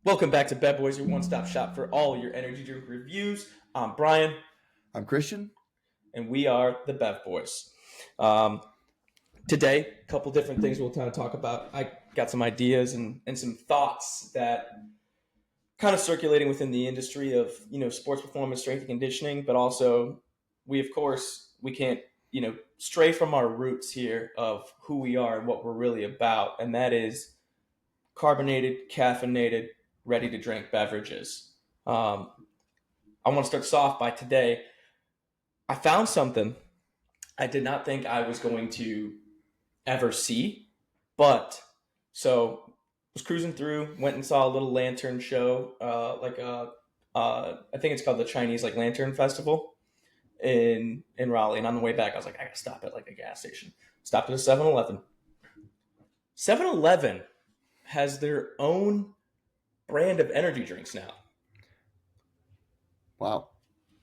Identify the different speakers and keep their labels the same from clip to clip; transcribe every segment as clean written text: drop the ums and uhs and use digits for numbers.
Speaker 1: Welcome back to Bev Bois, your one-stop shop for all your energy drink reviews. I'm Brian,
Speaker 2: I'm Christian.
Speaker 1: and we are the Bev Boys. Um, Today, a couple different things we'll kind of talk about. I got some ideas and some thoughts that kind of circulating within the industry of sports performance, strength and conditioning, but also we of course we can't stray from our roots here of who we are and what we're really about, and that is carbonated, caffeinated, ready to drink beverages. Um, I want to start us off by today. I found something I did not think I was going to ever see, but so was cruising through, went and saw a little lantern show, I think it's called the Chinese Lantern Festival in Raleigh. And on the way back, I was like, I gotta stop at a gas station. Stopped at a 7-Eleven. 7-Eleven has their own brand of energy drinks now.
Speaker 2: Wow.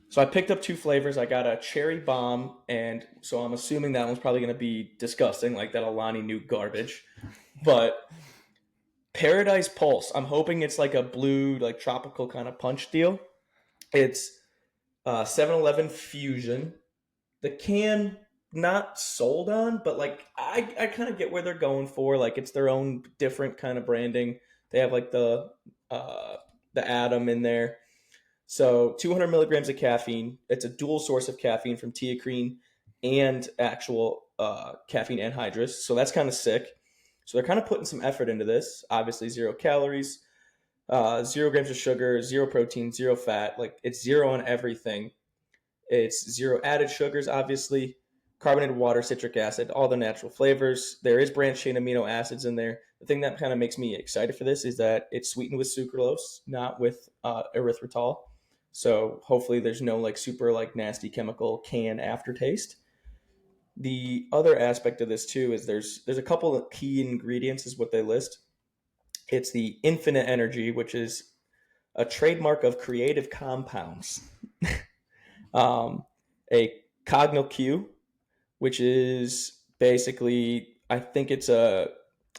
Speaker 1: So I picked up two flavors. I got a cherry bomb, and so I'm assuming that one's probably going to be disgusting, like that Alani Nu garbage. But Paradise Pulse, I'm hoping it's like a blue, like tropical kind of punch deal. It's 7-Eleven Fusion. The can not sold on, but I kind of get where they're going for. Like it's their own different kind of branding. They have uh, the atom in there. So 200 milligrams of caffeine. It's a dual source of caffeine from teacrine and actual caffeine anhydrous. So that's kind of sick. So they're kind of putting some effort into this. Obviously, 0 calories, 0 grams of sugar, zero protein, zero fat. Like it's zero on everything. It's zero added sugars, obviously. Carbonated water, citric acid, all the natural flavors. There is branched chain amino acids in there. The thing that kind of makes me excited for this is that it's sweetened with sucralose, not with erythritol. So hopefully there's no super nasty chemical can aftertaste. The other aspect of this too is there's a couple of key ingredients is what they list. It's the infinite energy, which is a trademark of Creative Compounds. A Cogno Q, which is basically I think it's a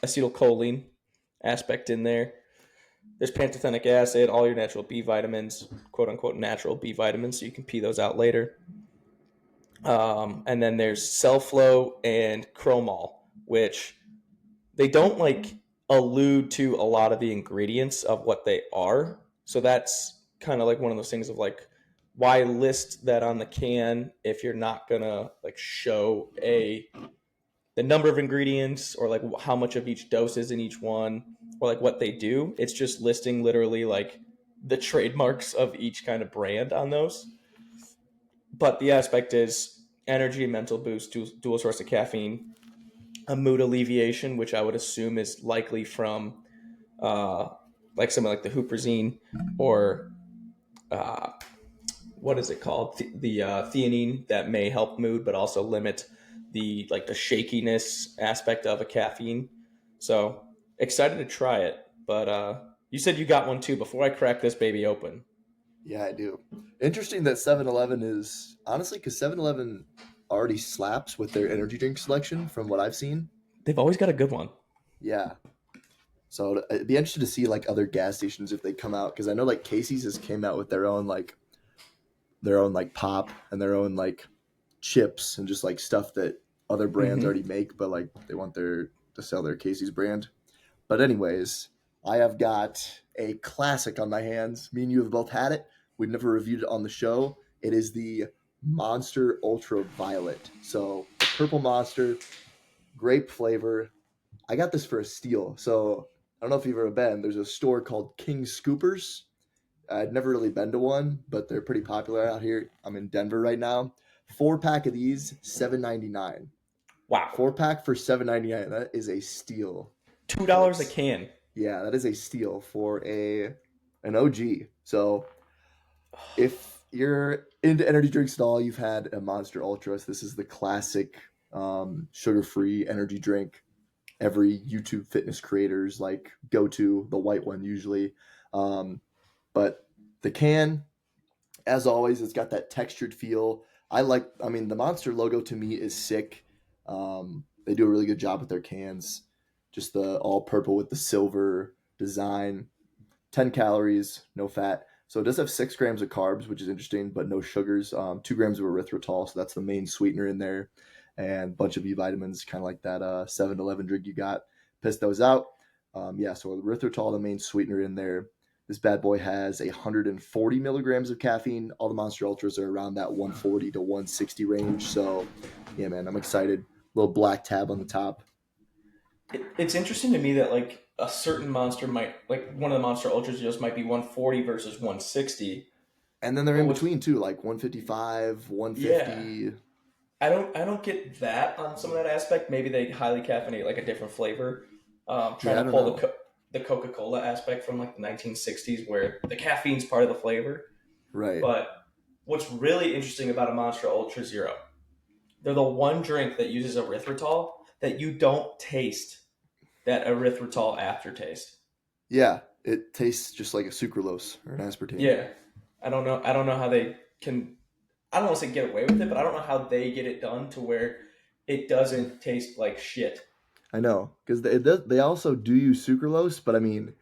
Speaker 1: acetylcholine aspect in there. There's pantothenic acid, all your natural B vitamins, quote unquote natural B vitamins, so you can pee those out later. And then there's Cellflow and Chromol, which they don't allude to a lot of the ingredients of what they are. So that's kind of like one of those things of why list that on the can if you're not gonna show the number of ingredients or how much of each dose is in each one or what they do. It's just listing literally the trademarks of each kind of brand on those. But the aspect is energy, mental boost, dual source of caffeine, a mood alleviation, which I would assume is likely from uh, something like the huperzine or uh, what is it called? The theanine that may help mood, but also limit the shakiness aspect of a caffeine. So excited to try it. But you said you got one too. Before I crack this baby open,
Speaker 2: Yeah, I do. Interesting that 7-Eleven is honestly because 7-Eleven already slaps with their energy drink selection from what I've seen.
Speaker 1: they've always got a good one.
Speaker 2: Yeah. So it'd be interesting to see other gas stations if they come out because I know Casey's has came out with their own pop and their own chips and just stuff that other brands
Speaker 1: Mm-hmm.
Speaker 2: already make, but they want their to sell their Casey's brand. But anyways, I have got a classic on my hands. Me and you have both had it. We've never reviewed it on the show. It is the Monster Ultra Violet. So purple monster, grape flavor. I got this for a steal. So I don't know if you've ever been. There's a store called King Scoopers. I'd never really been to one, but they're pretty popular out here. I'm in Denver right now. 4 pack of these, $7.99.
Speaker 1: Wow,
Speaker 2: 4 pack for $7.99. That is a steal.
Speaker 1: $2 a
Speaker 2: Folks.
Speaker 1: can.
Speaker 2: Yeah, that is a steal for an OG. So if you're into energy drinks at all, you've had a Monster Ultra. This is the classic sugar-free energy drink. Every YouTube fitness creators go to the white one usually. But the can, as always, it's got that textured feel. I mean, the Monster logo to me is sick. They do a really good job with their cans. Just the all purple with the silver design. 10 calories, no fat. So it does have 6 grams of carbs, which is interesting, but no sugars. 2 grams of erythritol, so that's the main sweetener in there, and a bunch of B vitamins, kind of like that 7-Eleven drink you got. Piss those out. Yeah, so erythritol, the main sweetener in there. This bad boy has 140 milligrams of caffeine. All the Monster Ultras are around that 140 to 160 range. So, yeah, man, I'm excited. Little black tab on the top.
Speaker 1: It's interesting to me that like a certain monster might like one of the Monster Ultras just might be 140 versus 160.
Speaker 2: And then they're
Speaker 1: But
Speaker 2: in
Speaker 1: what's
Speaker 2: between too, like 155,
Speaker 1: yeah,
Speaker 2: 150.
Speaker 1: I don't get that on some of that aspect. Maybe they highly caffeinate like a different flavor, trying
Speaker 2: Yeah, I
Speaker 1: to
Speaker 2: don't
Speaker 1: pull
Speaker 2: know.
Speaker 1: the Coca Cola aspect from like the 1960s, where the caffeine's part of the flavor.
Speaker 2: Right.
Speaker 1: But what's really interesting about a Monster Ultra Zero, they're the one drink that uses erythritol that you don't taste that erythritol aftertaste.
Speaker 2: Yeah, it tastes just like a sucralose or an aspartame.
Speaker 1: Yeah, I don't know. I don't know how they can. I don't want to say get away with it, but I don't know how they get it done to where it doesn't taste like shit.
Speaker 2: I know because they also do use sucralose, but I mean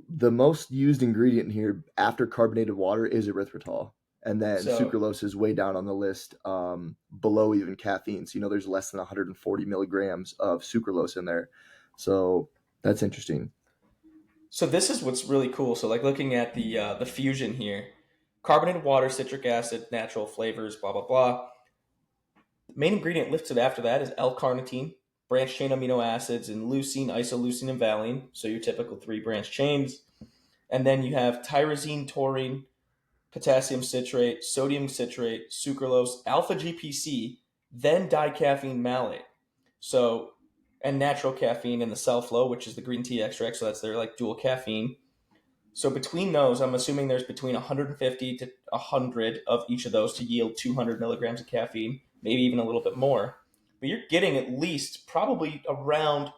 Speaker 2: the most used ingredient here after carbonated water is erythritol, and then
Speaker 1: So
Speaker 2: sucralose is way down on the list, below even caffeine. So there's less than 140 milligrams of sucralose in there. So that's interesting.
Speaker 1: So this is what's really cool. So like looking at the fusion here, carbonated water, citric acid, natural flavors, blah blah blah. The main ingredient listed after that is L-carnitine, branched chain amino acids, and leucine, isoleucine, and valine. So your typical three branch chains. And then you have tyrosine, taurine, potassium citrate, sodium citrate, sucralose, alpha GPC, then dicaffeine malate. So and natural caffeine in the self-flow, which is the green tea extract. So that's their like dual caffeine. So between those, I'm assuming there's between 150 to 100 of each of those to yield 200 milligrams of caffeine, maybe even a little bit more. But you're getting at least probably around,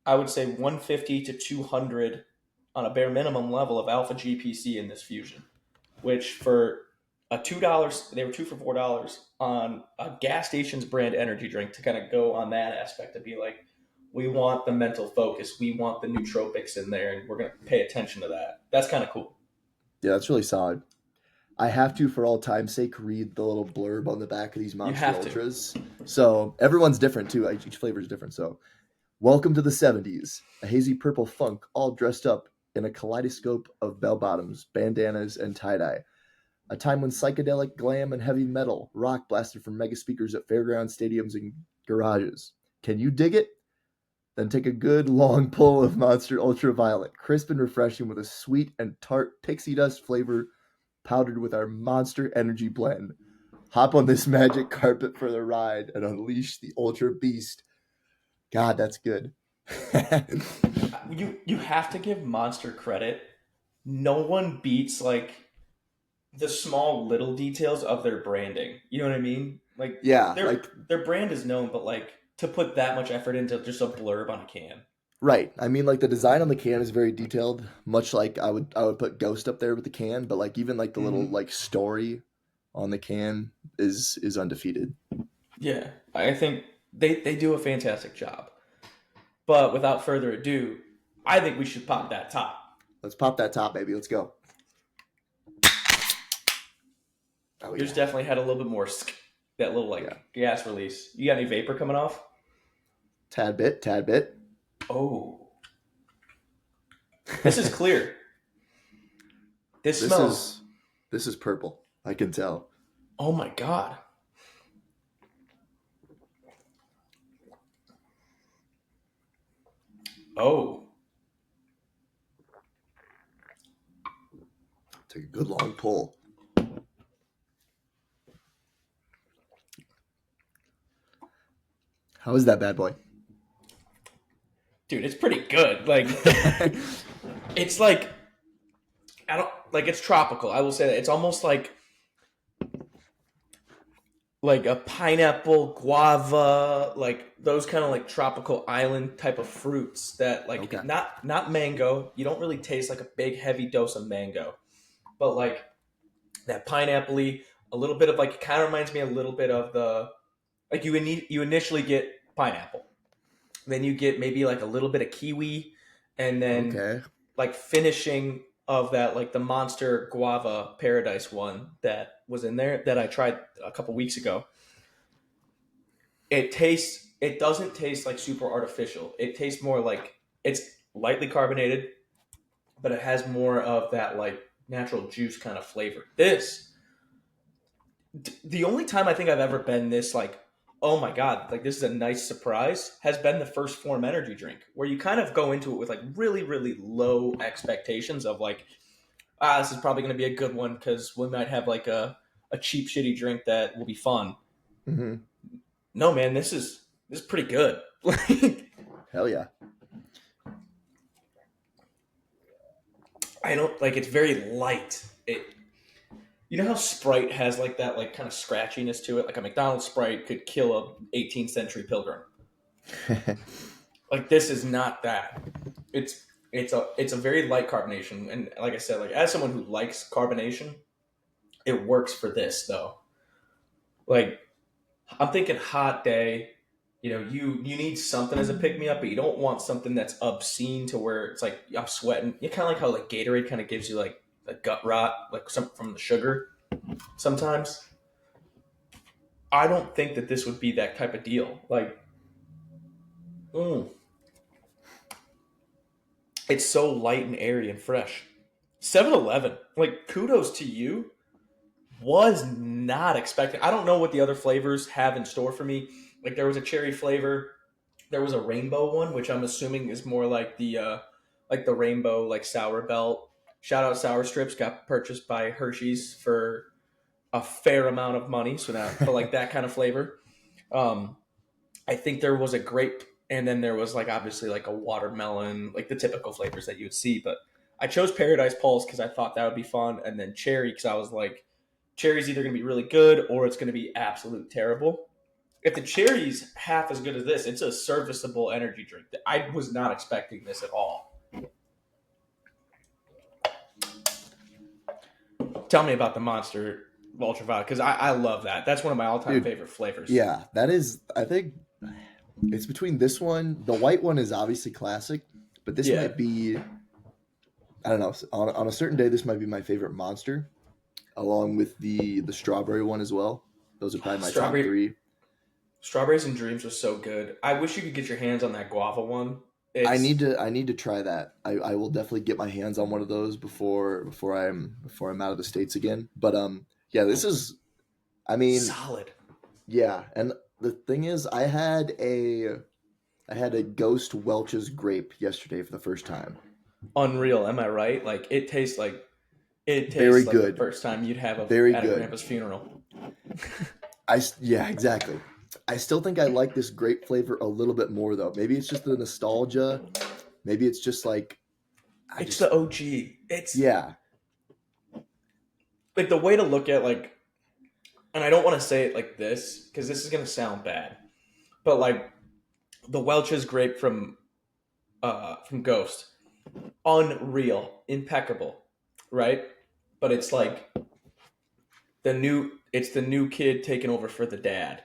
Speaker 1: I would say, 150 to 200 on a bare minimum level of alpha GPC in this fusion, which for a $2, they were two for $4 on a gas station's brand energy drink to kind of go on that aspect to be like, we want the mental focus, we want the nootropics in there, and we're going to pay attention to that. That's kind of cool.
Speaker 2: Yeah, that's really solid. I have to, for all time's sake, read the little blurb on the back of these
Speaker 1: You
Speaker 2: Monster
Speaker 1: have to.
Speaker 2: Ultras. So everyone's different too. Each flavor is different. So welcome to the 70s, a hazy purple funk all dressed up in a kaleidoscope of bell bottoms, bandanas, and tie dye. A time when psychedelic glam and heavy metal rock blasted from mega speakers at fairground stadiums and garages. Can you dig it? Then take a good long pull of Monster Ultraviolet, crisp and refreshing with a sweet and tart pixie dust flavor powdered with our Monster Energy blend. Hop on this magic carpet for the ride and unleash the Ultra Beast. God, that's good.
Speaker 1: You have to give Monster credit. No one beats like the small little details of their branding. You know what I mean? Like
Speaker 2: Yeah,
Speaker 1: their
Speaker 2: like
Speaker 1: their brand is known, but like to put that much effort into just a blurb on a can.
Speaker 2: right. I mean, like the design on the can is very detailed, much like I would put Ghost up there with the can, but like even like the little
Speaker 1: Mm-hmm.
Speaker 2: like story on the can is undefeated.
Speaker 1: Yeah, I think they do a fantastic job. But without further ado, I think we should pop that top.
Speaker 2: Let's pop that top, baby. Let's go. Oh
Speaker 1: Yours
Speaker 2: yeah,
Speaker 1: definitely had a little bit more that little
Speaker 2: yeah.
Speaker 1: like gas release. You got any vapor coming off?
Speaker 2: Tad bit, tad bit.
Speaker 1: Oh, this is clear. This
Speaker 2: this
Speaker 1: smells.
Speaker 2: is this is purple. I can tell.
Speaker 1: Oh my god. Oh,
Speaker 2: Take a good long pull. How is that bad boy?
Speaker 1: dude, it's pretty good. Like, it's like I don't like it's tropical. I will say that it's almost like a pineapple, guava, like those kind of like tropical island type of fruits that like
Speaker 2: Okay.
Speaker 1: not mango. You don't really taste like a big heavy dose of mango, but like that pineapple-y, a little bit of like it kind of reminds me a little bit of the like you initially get pineapple, then you get maybe like a little bit of kiwi, and then
Speaker 2: Okay.
Speaker 1: like finishing of that, like the Monster Guava Paradise one that was in there that I tried a couple weeks ago. It doesn't taste like super artificial. It tastes more like it's lightly carbonated, but it has more of that like natural juice kind of flavor. The only time I think I've ever been this like, oh my god, like this is a nice surprise, has been the first Form energy drink, where you kind of go into it with like really really low expectations of like, this is probably going to be a good one because we might have like a cheap shitty drink that will be fun.
Speaker 2: Mm-hmm.
Speaker 1: No man, this is pretty good. Like,
Speaker 2: Hell yeah.
Speaker 1: I don't like it's very light. You know how Sprite has like that like kind of scratchiness to it? Like a McDonald's Sprite could kill a 18th century pilgrim. Like this is not that. It's a very light carbonation, and like I said, like as someone who likes carbonation, it works for this though. Like I'm thinking hot day. You need something as a pick me up, but you don't want something that's obscene to where it's like I'm sweating. You kind of like how like Gatorade kind of gives you like the gut rot, like some from the sugar. Sometimes I don't think that this would be that type of deal. Like, mm, it's so light and airy and fresh. 7-Eleven, like kudos to you. Was not expecting. I don't know what the other flavors have in store for me. Like there was a cherry flavor, there was a rainbow one, which I'm assuming is more like the rainbow like sour belt. Shout out Sour Strips, got purchased by Hershey's for a fair amount of money. So now, but like that kind of flavor. Um, I think there was a grape, and then there was like obviously like a watermelon, like the typical flavors that you would see. But I chose Paradise Pulse because I thought that would be fun, and then cherry because I was like, cherry's either going to be really good or it's going to be absolute terrible. If the cherry's half as good as this, it's a serviceable energy drink. I was not expecting this at all. Tell me about the Monster Ultraviolet because I love that. That's one of my all-time
Speaker 2: Dude,
Speaker 1: favorite flavors.
Speaker 2: yeah, that is, I think it's between this one. The white one is obviously classic, but this
Speaker 1: Yeah,
Speaker 2: might be, I don't know, on a certain day, this might be my favorite monster, along with the strawberry one as well. Those are probably my top
Speaker 1: strawberry
Speaker 2: three.
Speaker 1: Strawberries and Dreams was so good. I wish you could get your hands on that guava one.
Speaker 2: I need
Speaker 1: It's
Speaker 2: to I need to try that. I will definitely get my hands on one of those before I'm out of the States again. But yeah, this is, I mean,
Speaker 1: solid.
Speaker 2: yeah, and the thing is I had a Ghost Welch's grape yesterday for the first time.
Speaker 1: Unreal, am I right? Like it
Speaker 2: Very
Speaker 1: tastes like the
Speaker 2: good.
Speaker 1: first time you'd have
Speaker 2: Very
Speaker 1: at a
Speaker 2: good.
Speaker 1: grandpa's funeral.
Speaker 2: Yeah, exactly. I still think I like this grape flavor a little bit more though. Maybe it's just the nostalgia. Maybe it's just like I
Speaker 1: It's
Speaker 2: just
Speaker 1: the OG. It's
Speaker 2: yeah.
Speaker 1: like the way to look at like, and I don't want to say it like this because this is gonna sound bad, but like the Welch's grape from Ghost, unreal, impeccable, right? But it's like it's the new kid taking over for the dad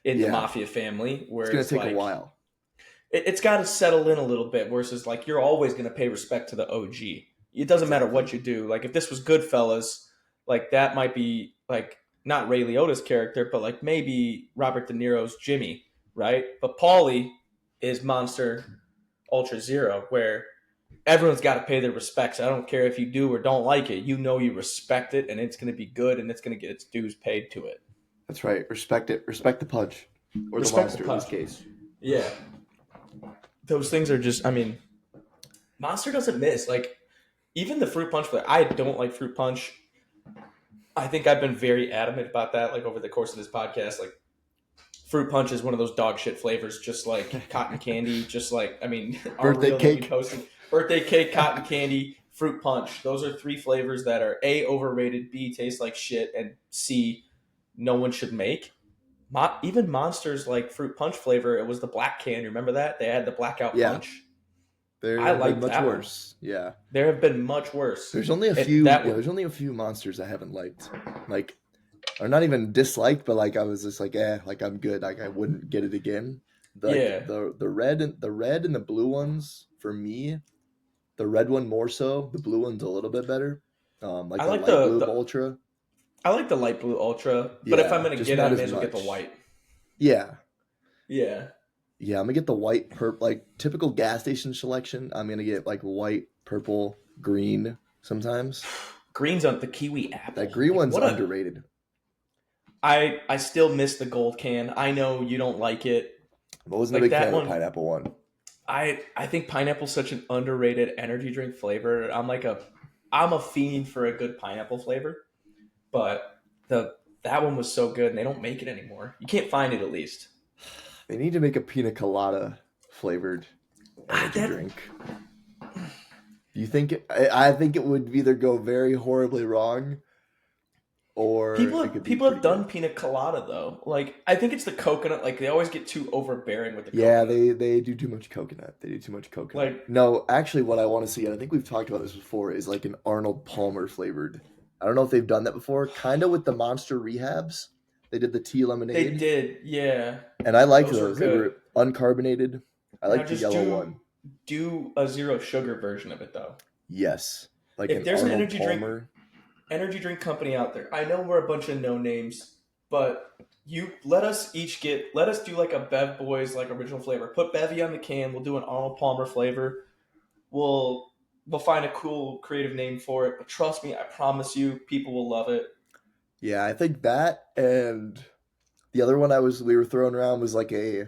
Speaker 1: in the
Speaker 2: Yeah.
Speaker 1: mafia family,
Speaker 2: It's going
Speaker 1: whereas
Speaker 2: to take a
Speaker 1: like
Speaker 2: while.
Speaker 1: it's got to settle in a little bit. Versus like you're always going to pay respect to the OG. It doesn't matter
Speaker 2: Exactly.
Speaker 1: what you do. Like if this was Goodfellas, like that might be like not Ray Liotta's character, but like maybe Robert De Niro's Jimmy, right? But Paulie is Monster Ultra Zero, where everyone's got to pay their respects. I don't care if you do or don't like it. You know you respect it, and it's going to be good, and it's going to get its dues paid to it.
Speaker 2: That's right. Respect it. Respect the punch or the
Speaker 1: Respect the
Speaker 2: monster in this
Speaker 1: punch.
Speaker 2: case.
Speaker 1: Yeah, those things are just. I mean, Monster doesn't miss. Like even the fruit punch flavor. I don't like fruit punch. I think I've been very adamant about that. Like over the course of this podcast, like fruit punch is one of those dog shit flavors, just like cotton candy. Just like I mean, our
Speaker 2: Birthday
Speaker 1: reel that we
Speaker 2: cake.
Speaker 1: posted, birthday cake, cotton candy, fruit punch. Those are three flavors that are A, overrated, B, taste like shit, and C, no one should make. Even Monsters like fruit punch flavor, it was the black can. You remember that? They had the blackout
Speaker 2: Yeah.
Speaker 1: punch.
Speaker 2: There
Speaker 1: I
Speaker 2: have been
Speaker 1: liked
Speaker 2: much
Speaker 1: that one.
Speaker 2: worse. Yeah.
Speaker 1: There have been much worse.
Speaker 2: There's only a
Speaker 1: It
Speaker 2: few.
Speaker 1: that
Speaker 2: Yeah.
Speaker 1: would
Speaker 2: There's only a few monsters I haven't liked. Like, or not even disliked, but like I was just like, like I'm good. Like I wouldn't get it again. Like
Speaker 1: yeah.
Speaker 2: the red and the blue ones for me. The red one more so. The blue one's a little bit better.
Speaker 1: I
Speaker 2: Like the
Speaker 1: like
Speaker 2: light
Speaker 1: the,
Speaker 2: blue
Speaker 1: the
Speaker 2: ultra.
Speaker 1: I like the light blue ultra, but if I'm
Speaker 2: Yeah,
Speaker 1: gonna
Speaker 2: just
Speaker 1: get it,
Speaker 2: not
Speaker 1: I
Speaker 2: as
Speaker 1: may as well get the
Speaker 2: much.
Speaker 1: white.
Speaker 2: Yeah,
Speaker 1: Yeah,
Speaker 2: yeah. I'm gonna get the white like typical gas station selection. I'm gonna get like white, purple, green sometimes.
Speaker 1: green's on the kiwi
Speaker 2: That
Speaker 1: apple.
Speaker 2: green
Speaker 1: Like
Speaker 2: one's
Speaker 1: what a
Speaker 2: underrated.
Speaker 1: I still miss the gold can. I know you don't like it.
Speaker 2: I wasn't a
Speaker 1: Like
Speaker 2: big fan
Speaker 1: that
Speaker 2: of the
Speaker 1: one,
Speaker 2: pineapple one.
Speaker 1: I think pineapple's such an underrated energy drink flavor. I'm a fiend for a good pineapple flavor, but that one was so good and they don't make it anymore. You can't find it at least.
Speaker 2: They need to make a pina colada flavored energy
Speaker 1: That
Speaker 2: drink. Do you think? I think it would either go very horribly wrong, or it could be
Speaker 1: people
Speaker 2: pretty
Speaker 1: have done
Speaker 2: good.
Speaker 1: pina colada though. Like I think it's the coconut. Like they always get too overbearing with the
Speaker 2: Yeah,
Speaker 1: coconut.
Speaker 2: they do too much coconut. They do too much coconut.
Speaker 1: Like
Speaker 2: No, actually, what I want to see, and I think we've talked about this before, is like an Arnold Palmer flavored. I don't know if they've done that before. Kind of with the Monster Rehabs, they did the tea
Speaker 1: they
Speaker 2: lemonade,
Speaker 1: did, yeah.
Speaker 2: and I liked
Speaker 1: Those were
Speaker 2: those. They
Speaker 1: good.
Speaker 2: were uncarbonated. I
Speaker 1: Now
Speaker 2: like the
Speaker 1: just
Speaker 2: yellow one.
Speaker 1: do a zero sugar version of it though.
Speaker 2: Yes, like
Speaker 1: If
Speaker 2: an
Speaker 1: there's an
Speaker 2: Arnold Palmer.
Speaker 1: energy drink company out there, I know we're a bunch of no names, but you let us do like a Bev Boys like original flavor. Put Bevy on the can. We'll do an Arnold Palmer flavor. We'll we'll find a cool creative name for it. But trust me, I promise you, people will love it.
Speaker 2: Yeah, I think that and the other one we were throwing around was like a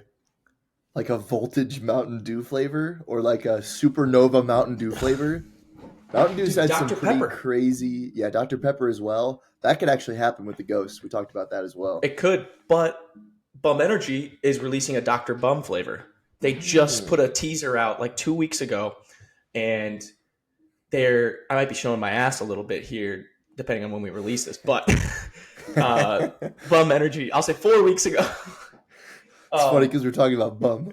Speaker 2: voltage Mountain Dew flavor or like a supernova Mountain Dew flavor. Mountain Dew's
Speaker 1: Dude,
Speaker 2: had some
Speaker 1: Dr.
Speaker 2: pretty
Speaker 1: Pepper.
Speaker 2: crazy, yeah, Dr. Pepper as well. That could actually happen with the Ghost. We talked about that as well.
Speaker 1: It could, but Bum Energy is releasing a Dr. Bum flavor. They just put
Speaker 2: Mm.
Speaker 1: a teaser out like 2 weeks ago, and I might be showing my ass a little bit here, depending on when we release this, but uh, Bum Energy, I'll say 4 weeks ago.
Speaker 2: It's funny
Speaker 1: um,
Speaker 2: because we're talking about bum.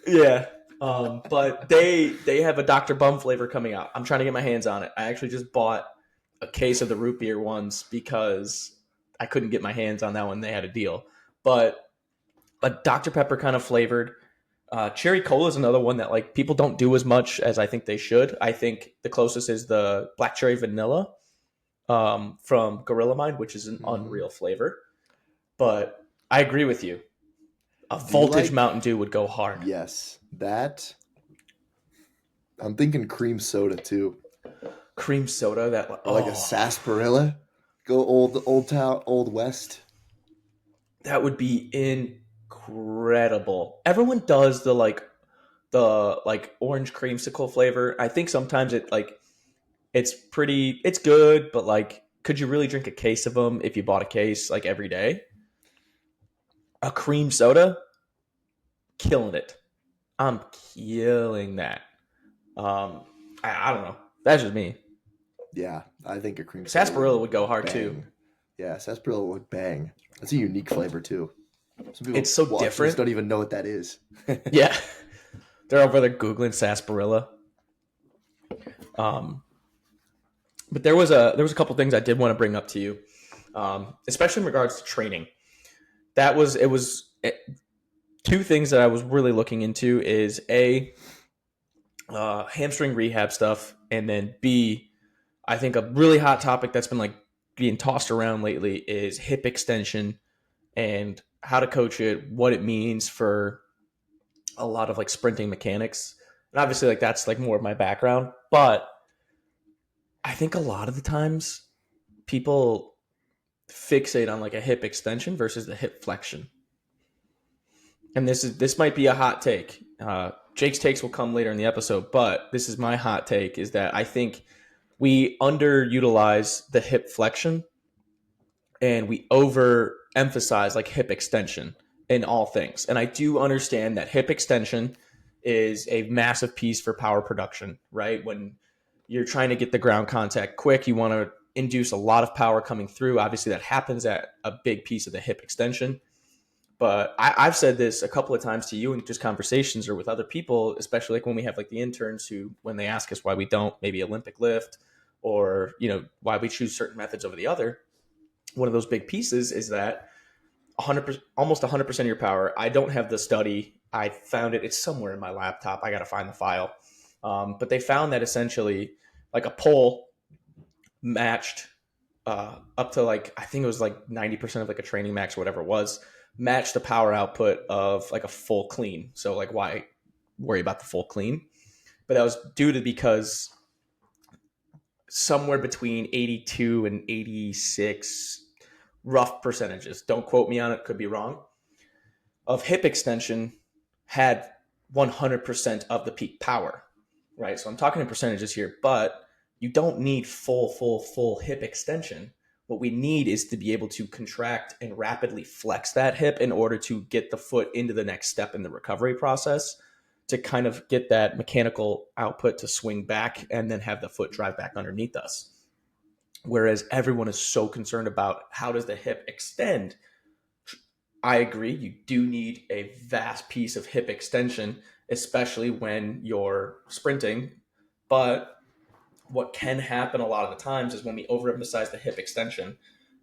Speaker 1: yeah. But they have a Dr. Bum flavor coming out. I'm trying to get my hands on it. I actually just bought a case of the root beer ones because I couldn't get my hands on that one. They had a deal. But a Dr. Pepper kind of flavored. Cherry Cola is another one that like people don't do as much as I think they should. I think the closest is the Black Cherry Vanilla from Gorilla Mind, which is an
Speaker 2: Hmm.
Speaker 1: unreal flavor. But I agree with you. A
Speaker 2: Do you
Speaker 1: Voltage
Speaker 2: like?
Speaker 1: Mountain Dew would go hard.
Speaker 2: Yes, that. I'm thinking cream soda too,
Speaker 1: Cream soda, that
Speaker 2: or like a sarsaparilla. Go old town, old west.
Speaker 1: that would be incredible. Everyone does the orange creamsicle flavor. I think sometimes it's good, but like could you really drink a case of them if you bought a case like every day? A cream soda, killing it. I'm killing that. Um, I don't know. That's just me.
Speaker 2: Yeah, I think a cream soda would
Speaker 1: Sarsaparilla would go hard too.
Speaker 2: bang. Yeah, sarsaparilla would bang. That's a unique flavor too. Some people
Speaker 1: It's so
Speaker 2: watching this
Speaker 1: different.
Speaker 2: don't even know what that is.
Speaker 1: Yeah, they're over there googling sarsaparilla. Um, but there was a couple things I did want to bring up to you, especially in regards to training. Two things that I was really looking into is a hamstring rehab stuff, and then B, I think a really hot topic that's been like being tossed around lately is hip extension and how to coach it, what it means for a lot of like sprinting mechanics. And obviously like that's like more of my background, but I think a lot of the times people fixate on like a hip extension versus the hip flexion. And this might be a hot take. Jake's takes will come later in the episode, but this is my hot take: is that I think we underutilize the hip flexion and we overemphasize like hip extension in all things. And I do understand that hip extension is a massive piece for power production, right? When you're trying to get the ground contact quick, you want to induce a lot of power coming through. Obviously, that happens at a big piece of the hip extension. But I've said this a couple of times to you in just conversations or with other people, especially like when we have like the interns who, when they ask us why we don't maybe Olympic lift or, why we choose certain methods over the other, one of those big pieces is that 100%, almost 100% of your power. I don't have the study. I found it. It's somewhere in my laptop. I got to find the file. But they found that essentially, like a pull matched up to like I think it was like 90% of like a training max or whatever it was, matched the power output of like a full clean. So like why worry about the full clean? But that was due to because somewhere between 82 and 86 rough percentages. Don't quote me on it, could be wrong. Of hip extension had 100% of the peak power, right? So I'm talking in percentages here, but you don't need full hip extension. What we need is to be able to contract and rapidly flex that hip in order to get the foot into the next step in the recovery process to kind of get that mechanical output to swing back and then have the foot drive back underneath us. Whereas everyone is so concerned about how does the hip extend. I agree. You do need a vast piece of hip extension, especially when you're sprinting. But what can happen a lot of the times is when we overemphasize the hip extension,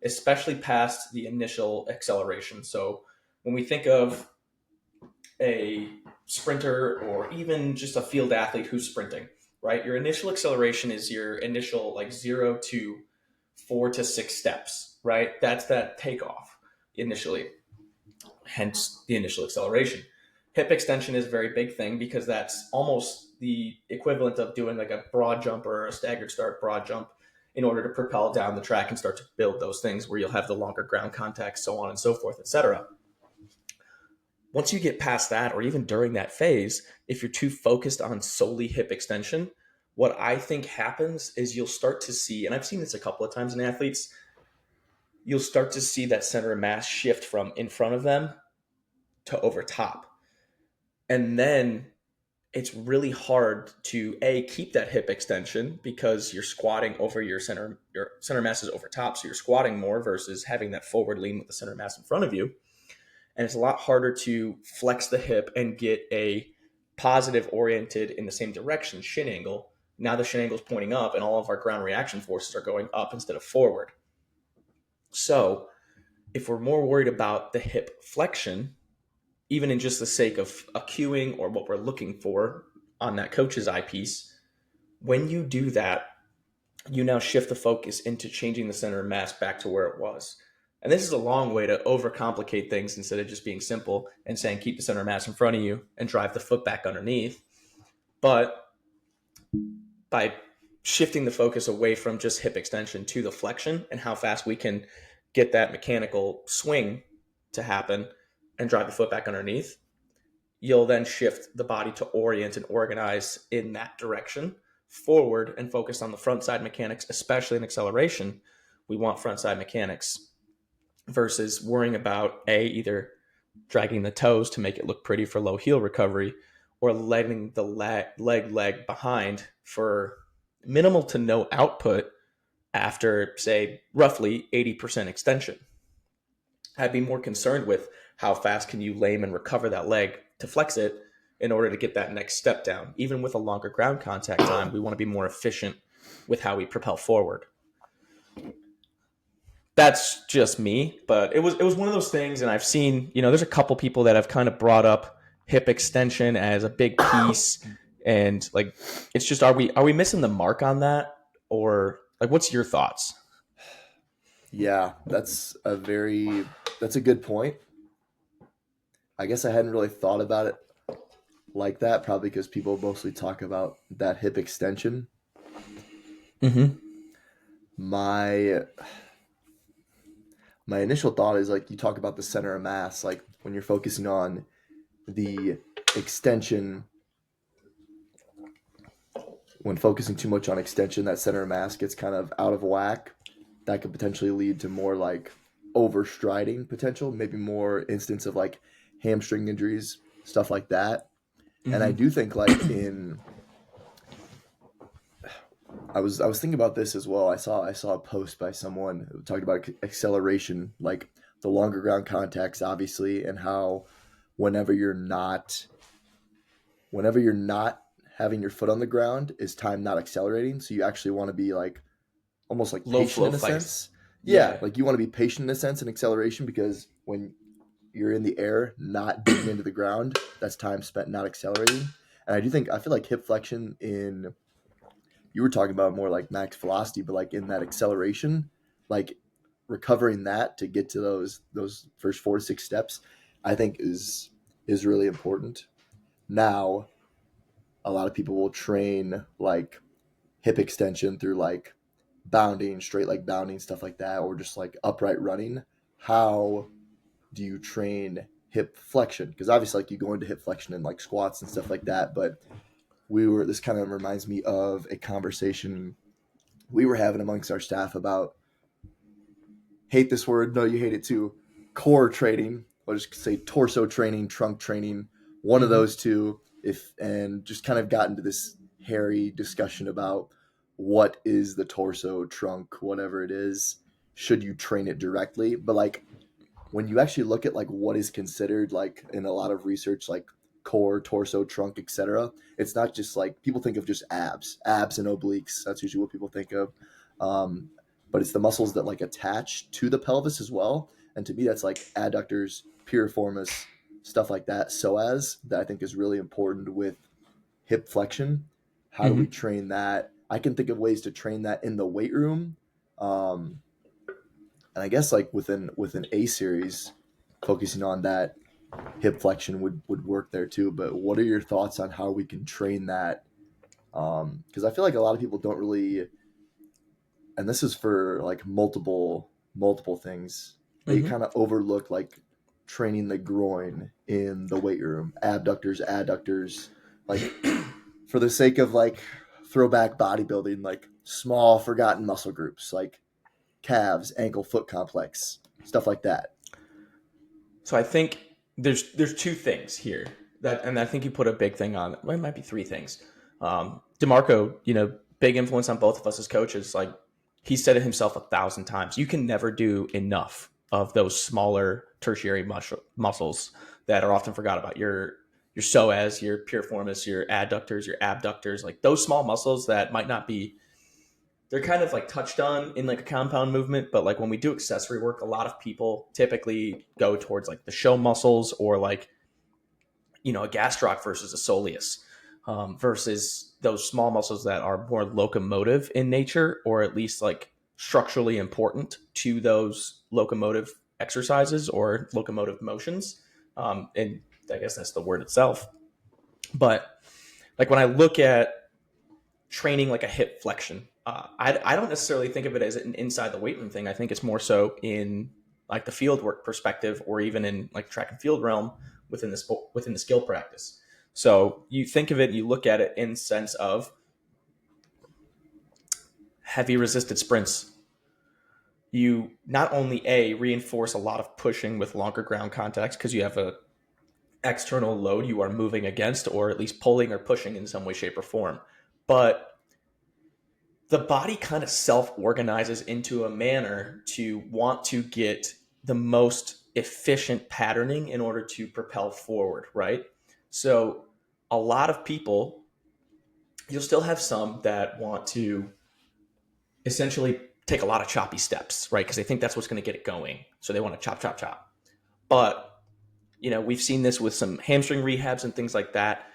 Speaker 1: especially past the initial acceleration. So when we think of a sprinter or even just a field athlete who's sprinting, right? Your initial acceleration is your initial like 0 to 4 to 6 steps, right? That's that takeoff initially, hence the initial acceleration. Hip extension is a very big thing because that's almost the equivalent of doing like a broad jump or a staggered start broad jump in order to propel down the track and start to build those things where you'll have the longer ground contact, so on and so forth, etc. Once you get past that, or even during that phase, if you're too focused on solely hip extension, what I think happens is you'll start to see, and I've seen this a couple of times in athletes, you'll start to see that center of mass shift from in front of them to over top. And then it's really hard to keep that hip extension because you're squatting over your center mass is over top, so you're squatting more versus having that forward lean with the center mass in front of you. And it's a lot harder to flex the hip and get a positive oriented in the same direction shin angle. Now the shin angle is pointing up and all of our ground reaction forces are going up instead of forward. So if we're more worried about the hip flexion, even in just the sake of a cueing or what we're looking for on that coach's eyepiece, when you do that, you now shift the focus into changing the center of mass back to where it was. And this is a long way to overcomplicate things instead of just being simple and saying keep the center of mass in front of you and drive the foot back underneath. But by shifting the focus away from just hip extension to the flexion and how fast we can get that mechanical swing to happen and drive the foot back underneath, you'll then shift the body to orient and organize in that direction forward and focus on the front side mechanics, especially in acceleration. We want front side mechanics versus worrying about either dragging the toes to make it look pretty for low heel recovery or letting the leg behind for minimal to no output after, say, roughly 80% extension. I'd be more concerned with how fast can you lame and recover that leg to flex it in order to get that next step down. Even with a longer ground contact time, we want to be more efficient with how we propel forward. That's just me, but it was one of those things, and I've seen, there's a couple people that have kind of brought up hip extension as a big piece, and like it's just are we missing the mark on that, or like what's your thoughts?
Speaker 2: Yeah, that's a good point. I guess I hadn't really thought about it like that, probably because people mostly talk about that hip extension.
Speaker 1: Mm-hmm.
Speaker 2: My my initial thought is like you talk about the center of mass, like when you're focusing on the extension, when focusing too much on extension, that center of mass gets kind of out of whack. That could potentially lead to more like overstriding potential, maybe more instance of like hamstring injuries, stuff like that. And I
Speaker 1: Mm-hmm.
Speaker 2: do think like in I was thinking about this as well. I saw a post by someone who talked about acceleration, like the longer ground contacts, obviously, and how whenever you're not whenever you're not having your foot on the ground is time not accelerating. So you actually want to be like almost like
Speaker 1: Low
Speaker 2: patient
Speaker 1: flow
Speaker 2: in a
Speaker 1: fights.
Speaker 2: sense. Yeah,
Speaker 1: Yeah.
Speaker 2: like you want to be patient in a sense in acceleration because when you're in the air, not digging into the ground, that's time spent not accelerating. And I feel like hip flexion in, you were talking about more like max velocity, but like in that acceleration, like recovering that to get to those first 4 to 6 steps, I think is really important. Now, a lot of people will train like hip extension through like bounding, straight leg bounding, stuff like that, or just like upright running. How do you train hip flexion? Because obviously, like you go into hip flexion and like squats and stuff like that, but this kind of reminds me of a conversation we were having amongst our staff about, hate this word, no, you hate it too, core training. I'll just say torso training, trunk training, one of
Speaker 1: Mm-hmm.
Speaker 2: those two. If and just kind of got into this hairy discussion about what is the torso, trunk, whatever it is. Should you train it directly? But like when you actually look at like what is considered like in a lot of research, like core, torso, trunk, etc., it's not just like people think of just abs and obliques. That's usually what people think of. um, but it's the muscles that like attach to the pelvis as well. And to me that's like adductors, piriformis, stuff like that, psoas, that I think is really important with hip flexion. How do we
Speaker 1: Mm-hmm.
Speaker 2: train that? I can think of ways to train that in the weight room. um, and I guess like within A series, focusing on that hip flexion would work there too. But what are your thoughts on how we can train that? Because I feel like a lot of people don't really, and this is for like multiple things. They
Speaker 1: Mm-hmm.
Speaker 2: kind of overlook like training the groin in the weight room, abductors, adductors, like for the sake of like throwback bodybuilding, like small forgotten muscle groups like calves, ankle, foot complex, stuff like that.
Speaker 1: So I think there's two things here that, and I think you put a big thing on. Well, it might be three things. Demarco, big influence on both of us as coaches. Like he said it himself 1,000 times. You can never do enough of those smaller tertiary muscles that are often forgot about. Your psoas, your piriformis, your adductors, your abductors, like those small muscles that might not be, they're kind of like touched on in like a compound movement, but like when we do accessory work, a lot of people typically go towards like the show muscles or like, a gastroc versus a soleus, versus those small muscles that are more locomotive in nature, or at least like structurally important to those locomotive exercises or locomotive motions. And I guess that's the word itself. But like when I look at training like a hip flexion. I don't necessarily think of it as an inside the weight room thing. I think it's more so in like the field work perspective, or even in like track and field realm within the sport, within the skill practice. So you think of it, you look at it in sense of heavy resisted sprints. You not only reinforce a lot of pushing with longer ground contacts because you have a external load you are moving against, or at least pulling or pushing in some way, shape, or form, but the body kind of self organizes into a manner to want to get the most efficient patterning in order to propel forward, right? So, a lot of people, you'll still have some that want to essentially take a lot of choppy steps, right? Because they think that's what's going to get it going. So, they want to chop, chop, chop. But, we've seen this with some hamstring rehabs and things like that.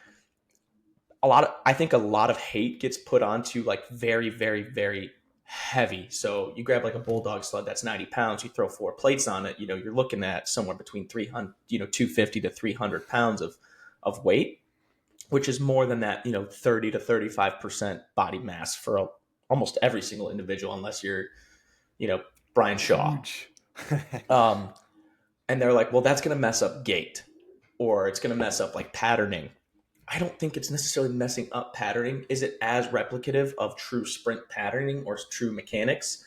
Speaker 1: I think a lot of hate gets put onto like very, very, very heavy. So you grab like a bulldog sled that's 90 pounds, you throw 4 plates on it, you're looking at somewhere between 300, 250 to 300 pounds of weight, which is more than that, 30 to 35% body mass for almost every single individual, unless you're, you know, Brian Shaw.
Speaker 2: Huge.
Speaker 1: Um, and they're like, well, that's going to mess up gait, or it's going to mess up like patterning. I don't think it's necessarily messing up patterning. Is it as replicative of true sprint patterning or true mechanics?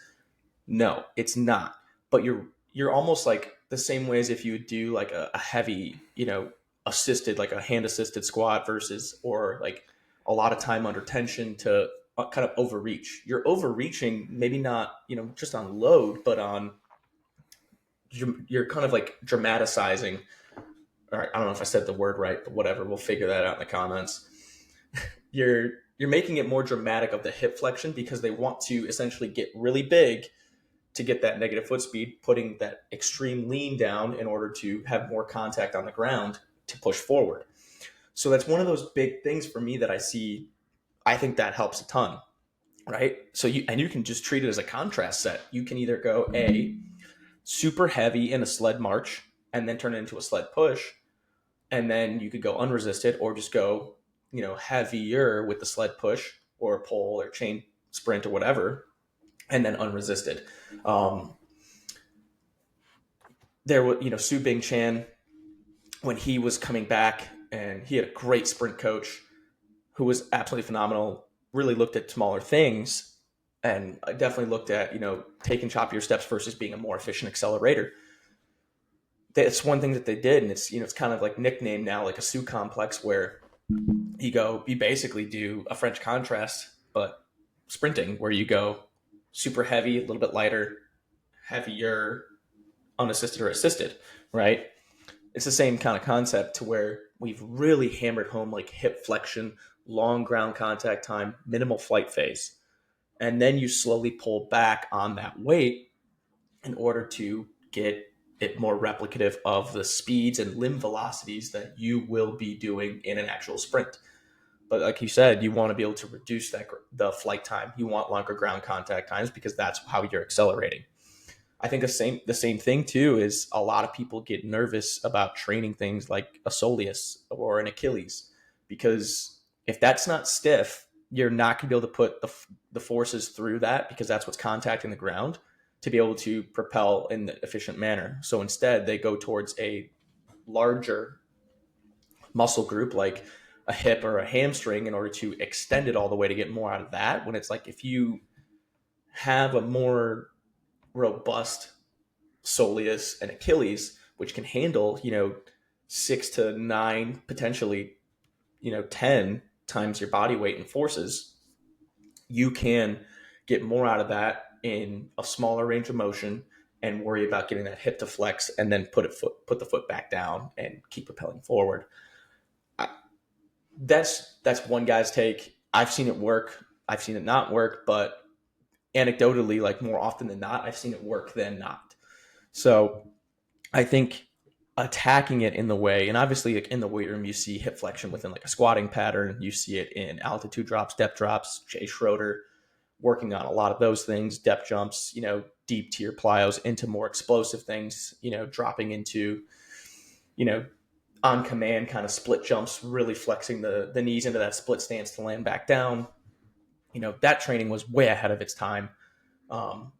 Speaker 1: No, it's not. But you're almost like the same way as if you would do like a heavy, assisted, like a hand assisted squat versus, or like a lot of time under tension to kind of overreach. You're overreaching, maybe not, just on load, but on, you're kind of like dramatizing. All right, I don't know if I said the word right, but whatever. We'll figure that out in the comments. You're making it more dramatic of the hip flexion because they want to essentially get really big to get that negative foot speed, putting that extreme lean down in order to have more contact on the ground to push forward. So that's one of those big things for me that I see. I think that helps a ton, right? So you can just treat it as a contrast set. You can either go a super heavy in a sled march and then turn it into a sled push, and then you could go unresisted, or just go, heavier with the sled push or pull or chain sprint or whatever, and then unresisted. Um, there was, Su Bing Chan, when he was coming back, and he had a great sprint coach who was absolutely phenomenal, really looked at smaller things, and I definitely looked at, taking choppier steps versus being a more efficient accelerator. That's one thing that they did, and it's kind of like nicknamed now, like a Sioux complex, where you basically do a French contrast, but sprinting, where you go super heavy, a little bit lighter, heavier, unassisted or assisted, right? It's the same kind of concept, to where we've really hammered home like hip flexion, long ground contact time, minimal flight phase. And then you slowly pull back on that weight in order to get it more replicative of the speeds and limb velocities that you will be doing in an actual sprint. But like you said, you want to be able to reduce the flight time. You want longer ground contact times, because that's how you're accelerating. I think the same thing too is, a lot of people get nervous about training things like a soleus or an Achilles, because if that's not stiff, you're not going to be able to put the forces through that, because that's what's contacting the ground, to be able to propel in an efficient manner. So instead, they go towards a larger muscle group like a hip or a hamstring in order to extend it all the way to get more out of that. When it's like, if you have a more robust soleus and Achilles, which can handle, 6 to 9, potentially, 10 times your body weight and forces, you can get more out of that in a smaller range of motion, and worry about getting that hip to flex, and then put the foot back down and keep propelling forward. That's one guy's take. I've seen it work. I've seen it not work, but anecdotally, like, more often than not, I've seen it work than not. So I think attacking it in the way, and obviously, like, in the weight room, you see hip flexion within like a squatting pattern. You see it in altitude drops, depth drops. Jay Schroeder working on a lot of those things, depth jumps, deep tier plyos into more explosive things, dropping into, you know, on command kind of split jumps, really flexing the knees into that split stance to land back down. That training was way ahead of its time. Um,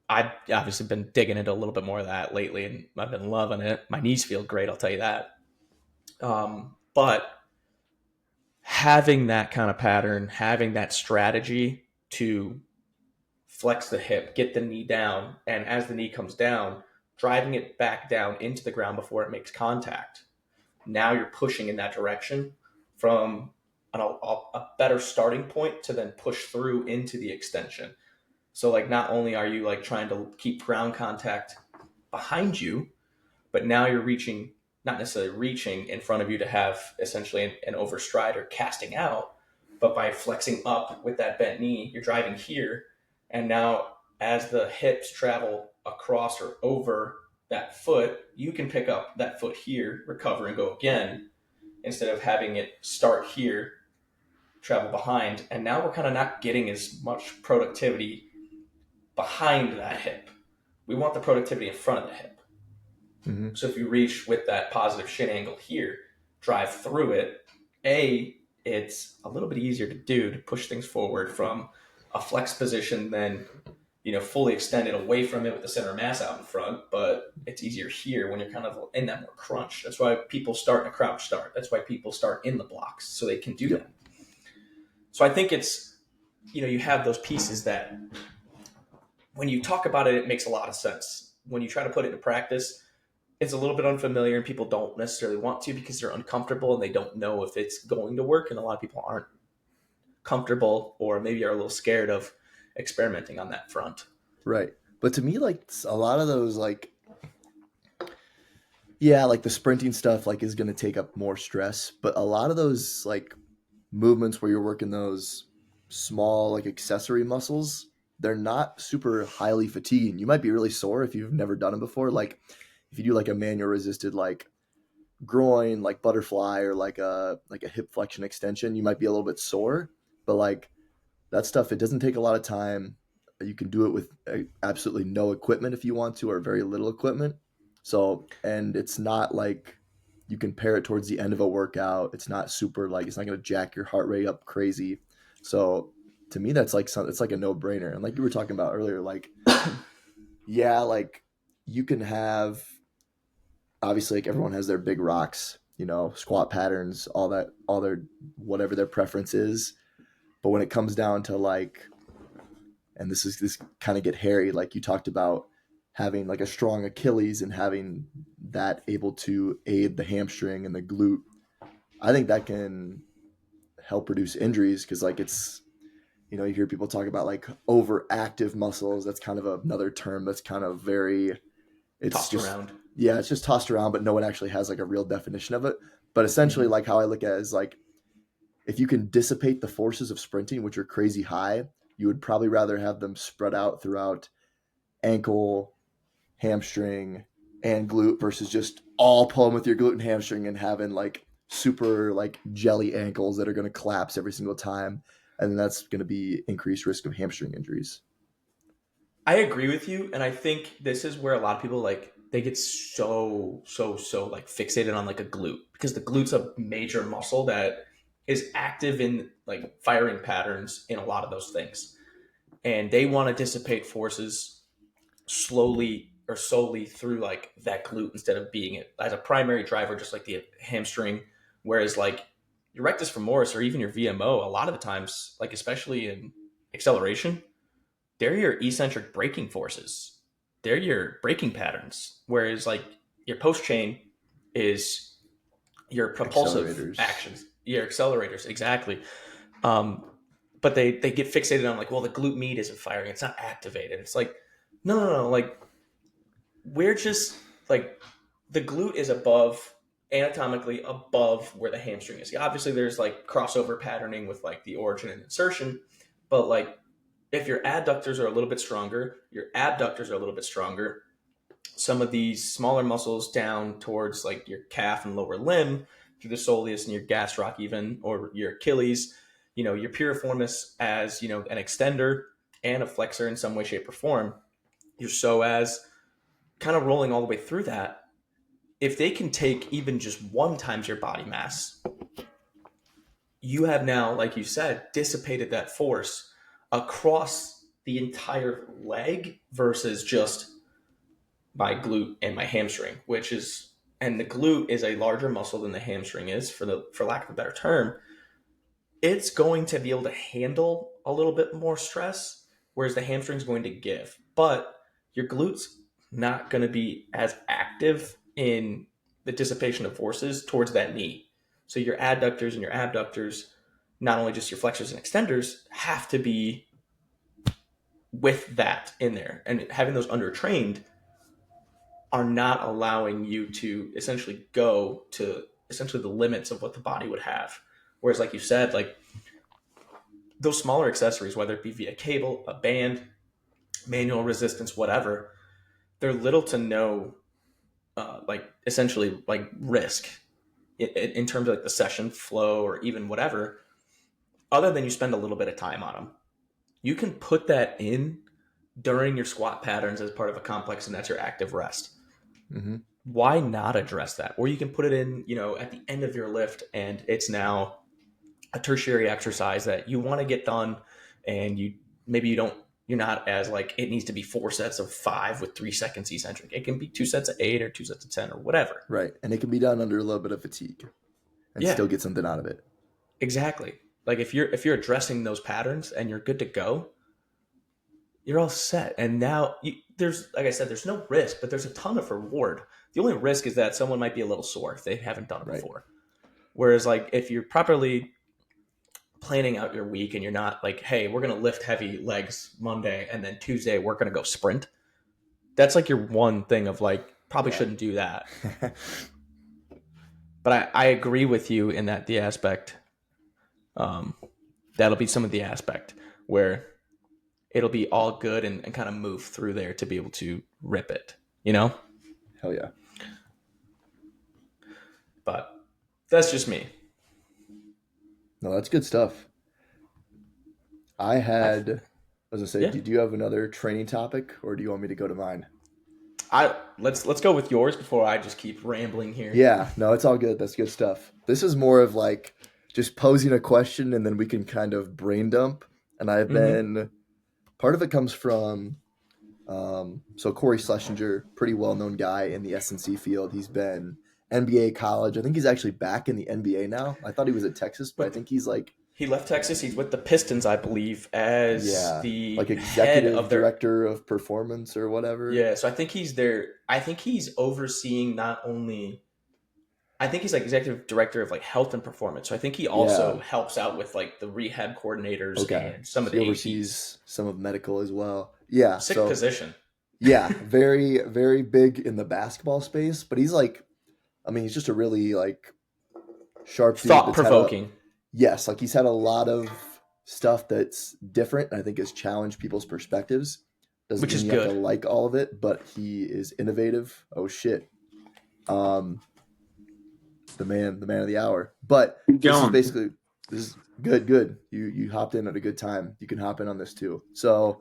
Speaker 1: I've obviously been digging into a little bit more of that lately, and I've been loving it. My knees feel great, I'll tell you that. But having that kind of pattern, having that strategy to flex the hip, get the knee down, and as the knee comes down, driving it back down into the ground before it makes contact. Now you're pushing in that direction from a better starting point to then push through into the extension. So, like, not only are you like trying to keep ground contact behind you, but now you're reaching, not necessarily reaching in front of you to have essentially an overstride or casting out, but by flexing up with that bent knee, you're driving here. And now, as the hips travel across or over that foot, you can pick up that foot here, recover, and go again, instead of having it start here, travel behind. And now we're kind of not getting as much productivity behind that hip. We want the productivity in front of the hip.
Speaker 2: Mm-hmm.
Speaker 1: So if you reach with that positive shin angle here, drive through it, it's a little bit easier to do, to push things forward from a flex position than, fully extended away from it with the center of mass out in front. But it's easier here when you're kind of in that more crunch. That's why people start in a crouch start. That's why people start in the blocks, so they can do that. So I think it's, you have those pieces that when you talk about it, it makes a lot of sense. When you try to put it into practice, it's a little bit unfamiliar, and people don't necessarily want to, because they're uncomfortable and they don't know if it's going to work. And a lot of people aren't comfortable, or maybe are a little scared of experimenting on that front.
Speaker 2: Right. But to me, like, a lot of those, like, yeah, like the sprinting stuff, like, is going to take up more stress. But a lot of those, like, movements where you're working those small, like, accessory muscles, they're not super highly fatiguing. You might be really sore if you've never done it before. Like, if you do like a manual resisted, like, groin, like butterfly or like a hip flexion extension, you might be a little bit sore, but like that stuff, it doesn't take a lot of time. You can do it with absolutely no equipment if you want to, or very little equipment. So, and it's not like you can pair it towards the end of a workout. It's not super like it's not going to jack your heart rate up crazy. So, to me, that's like it's like a no brainer. And like you were talking about earlier, like yeah, like you can have obviously like everyone has their big rocks, squat patterns, all that, all their whatever their preference is. But when it comes down to like, and this kind of get hairy, like you talked about having like a strong Achilles and having that able to aid the hamstring and the glute, I think that can help reduce injuries because like it's you hear people talk about like overactive muscles. That's kind of another term that's kind of very it's
Speaker 1: Tossed
Speaker 2: just
Speaker 1: around.
Speaker 2: yeah, it's just tossed around, but no one actually has like a real definition of it. But essentially,
Speaker 1: Hmm.
Speaker 2: like how I look at it is like if you can dissipate the forces of sprinting, which are crazy high, you would probably rather have them spread out throughout ankle, hamstring, and glute versus just all pulling with your glute and hamstring and having like super like jelly ankles that are going to collapse every single time. And then that's going to be increased risk of hamstring injuries.
Speaker 1: I agree with you, and I think this is where a lot of people like they get so like fixated on like a glute because the glute's a major muscle that is active in like firing patterns in a lot of those things, and they want to dissipate forces slowly or solely through like that glute instead of being it as a primary driver, just like the hamstring. Whereas like your rectus femoris or even your VMO, a lot of the times, like especially in acceleration, they're your eccentric braking forces. They're your braking patterns. Whereas like your post chain is your propulsive
Speaker 2: Accelerators.
Speaker 1: actions, your accelerators, exactly. Um, but they get fixated on like, well, the glute med isn't firing, it's not activated. It's like, no. Like we're just like the glute is above anatomically above where the hamstring is. Obviously, there's like crossover patterning with like the origin and insertion, but like if your adductors are a little bit stronger, your abductors are a little bit stronger. Some of these smaller muscles down towards like your calf and lower limb, through the soleus and your gastroc, even, or your Achilles, your piriformis as an extender and a flexor in some way, shape, or form. Your psoas, kind of rolling all the way through that. If they can take even just one times your body mass, you have now, like you said, dissipated that force across the entire leg versus just my glute and my hamstring, which is, and the glute is a larger muscle than the hamstring is, for lack of a better term. It's going to be able to handle a little bit more stress, whereas the hamstring's going to give. But your glute's not going to be as active in the dissipation of forces towards that knee. So your adductors and your abductors, not only just your flexors and extenders, have to be with that in there. And having those undertrained are not allowing you to essentially go to essentially the limits of what the body would have. Whereas, like you said, like those smaller accessories, whether it be via cable, a band, manual resistance, whatever, they're little to no, like essentially like risk in terms of like the session flow or even whatever, other than you spend a little bit of time on them. You can put that in during your squat patterns as part of a complex, and that's your active rest.
Speaker 2: Mm-hmm.
Speaker 1: Why not address that? Or you can put it in, at the end of your lift, and it's now a tertiary exercise that you want to get done, and maybe you're not as like it needs to be 4 sets of 5 with 3 seconds eccentric. It can be 2 sets of 8 or 2 sets of 10 or whatever.
Speaker 2: Right. And it can be done under a little bit of fatigue and
Speaker 1: Yeah,
Speaker 2: still get something out of it.
Speaker 1: exactly. Like if you're addressing those patterns and you're good to go, you're all set. And now there's, like I said, there's no risk, but there's a ton of reward. The only risk is that someone might be a little sore if they haven't done it
Speaker 2: Right.
Speaker 1: before. Whereas like if you're properly planning out your week and you're not like, hey, we're going to lift heavy legs Monday and then Tuesday we're going to go sprint. That's like your one thing of like, probably
Speaker 2: Yeah.
Speaker 1: shouldn't do that. But I agree with you in that the aspect, um, that'll be some of the aspect where it'll be all good and kind of move through there to be able to rip it, you know?
Speaker 2: Hell yeah.
Speaker 1: But that's just me.
Speaker 2: No, that's good stuff. I
Speaker 1: I
Speaker 2: had, I was gonna say,
Speaker 1: Yeah.
Speaker 2: do you have another training topic, or do you want me to go to mine?
Speaker 1: Let's go with yours before I just keep rambling here.
Speaker 2: Yeah, no, it's all good. That's good stuff. This is more of like just posing a question and then we can kind of brain dump. And I've
Speaker 1: Mm-hmm.
Speaker 2: been, part of it comes from, so Corey Schlesinger, pretty well known guy in the SNC field. He's been NBA college. I think he's actually back in the NBA now. I thought he was at Texas, but I
Speaker 1: But
Speaker 2: think he's like,
Speaker 1: he left Texas. He's with the Pistons, I believe, as
Speaker 2: yeah, like
Speaker 1: the head
Speaker 2: executive
Speaker 1: of their.
Speaker 2: director of performance or whatever.
Speaker 1: Yeah, so I think he's there. I think he's overseeing not only. I think he's like executive director of like health and performance. So I think he
Speaker 2: Yeah.
Speaker 1: also helps out with like the rehab coordinators
Speaker 2: Okay.
Speaker 1: and some
Speaker 2: So
Speaker 1: of
Speaker 2: he
Speaker 1: the APs.
Speaker 2: oversees some of medical as well. Yeah.
Speaker 1: Sick
Speaker 2: So
Speaker 1: position.
Speaker 2: yeah, very, very big in the basketball space, but he's like, I mean, he's just a really like sharp dude
Speaker 1: Thought
Speaker 2: that's had a,
Speaker 1: provoking.
Speaker 2: yes, like he's had a lot of stuff that's different and I think has challenged people's perspectives. Doesn't
Speaker 1: Which
Speaker 2: mean
Speaker 1: is
Speaker 2: you have to
Speaker 1: good.
Speaker 2: like all of it, but he is innovative. Oh shit. Um, the man of the hour. But
Speaker 3: Keep
Speaker 2: this is
Speaker 3: going.
Speaker 2: basically, this is good, good. You hopped in at a good time. You can hop in on this too. So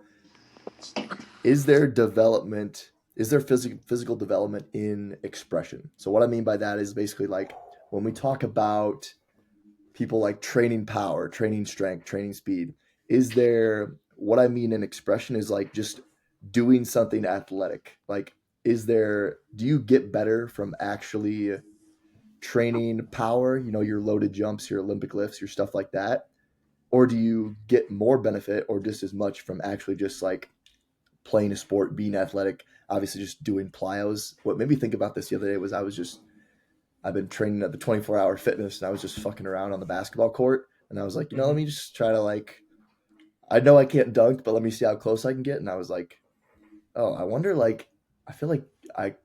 Speaker 2: is there development, is there physical development in expression? So what I mean by that is basically like when we talk about people like training power, training strength, training speed, is there, what I mean in expression is like just doing something athletic. Like is there, do you get better from actually training power, you know, your loaded jumps, your Olympic lifts, your stuff like that? Or do you get more benefit or just as much from actually just like playing a sport, being athletic, obviously just doing plyos? What made me think about this the other day was I've been training at the 24-hour fitness and I was just fucking around on the basketball court. And I was like, you know, let
Speaker 1: Hmm.
Speaker 2: me just try to like, I know I can't dunk, but let me see how close I can get. And I was like, oh, I wonder, like, I feel like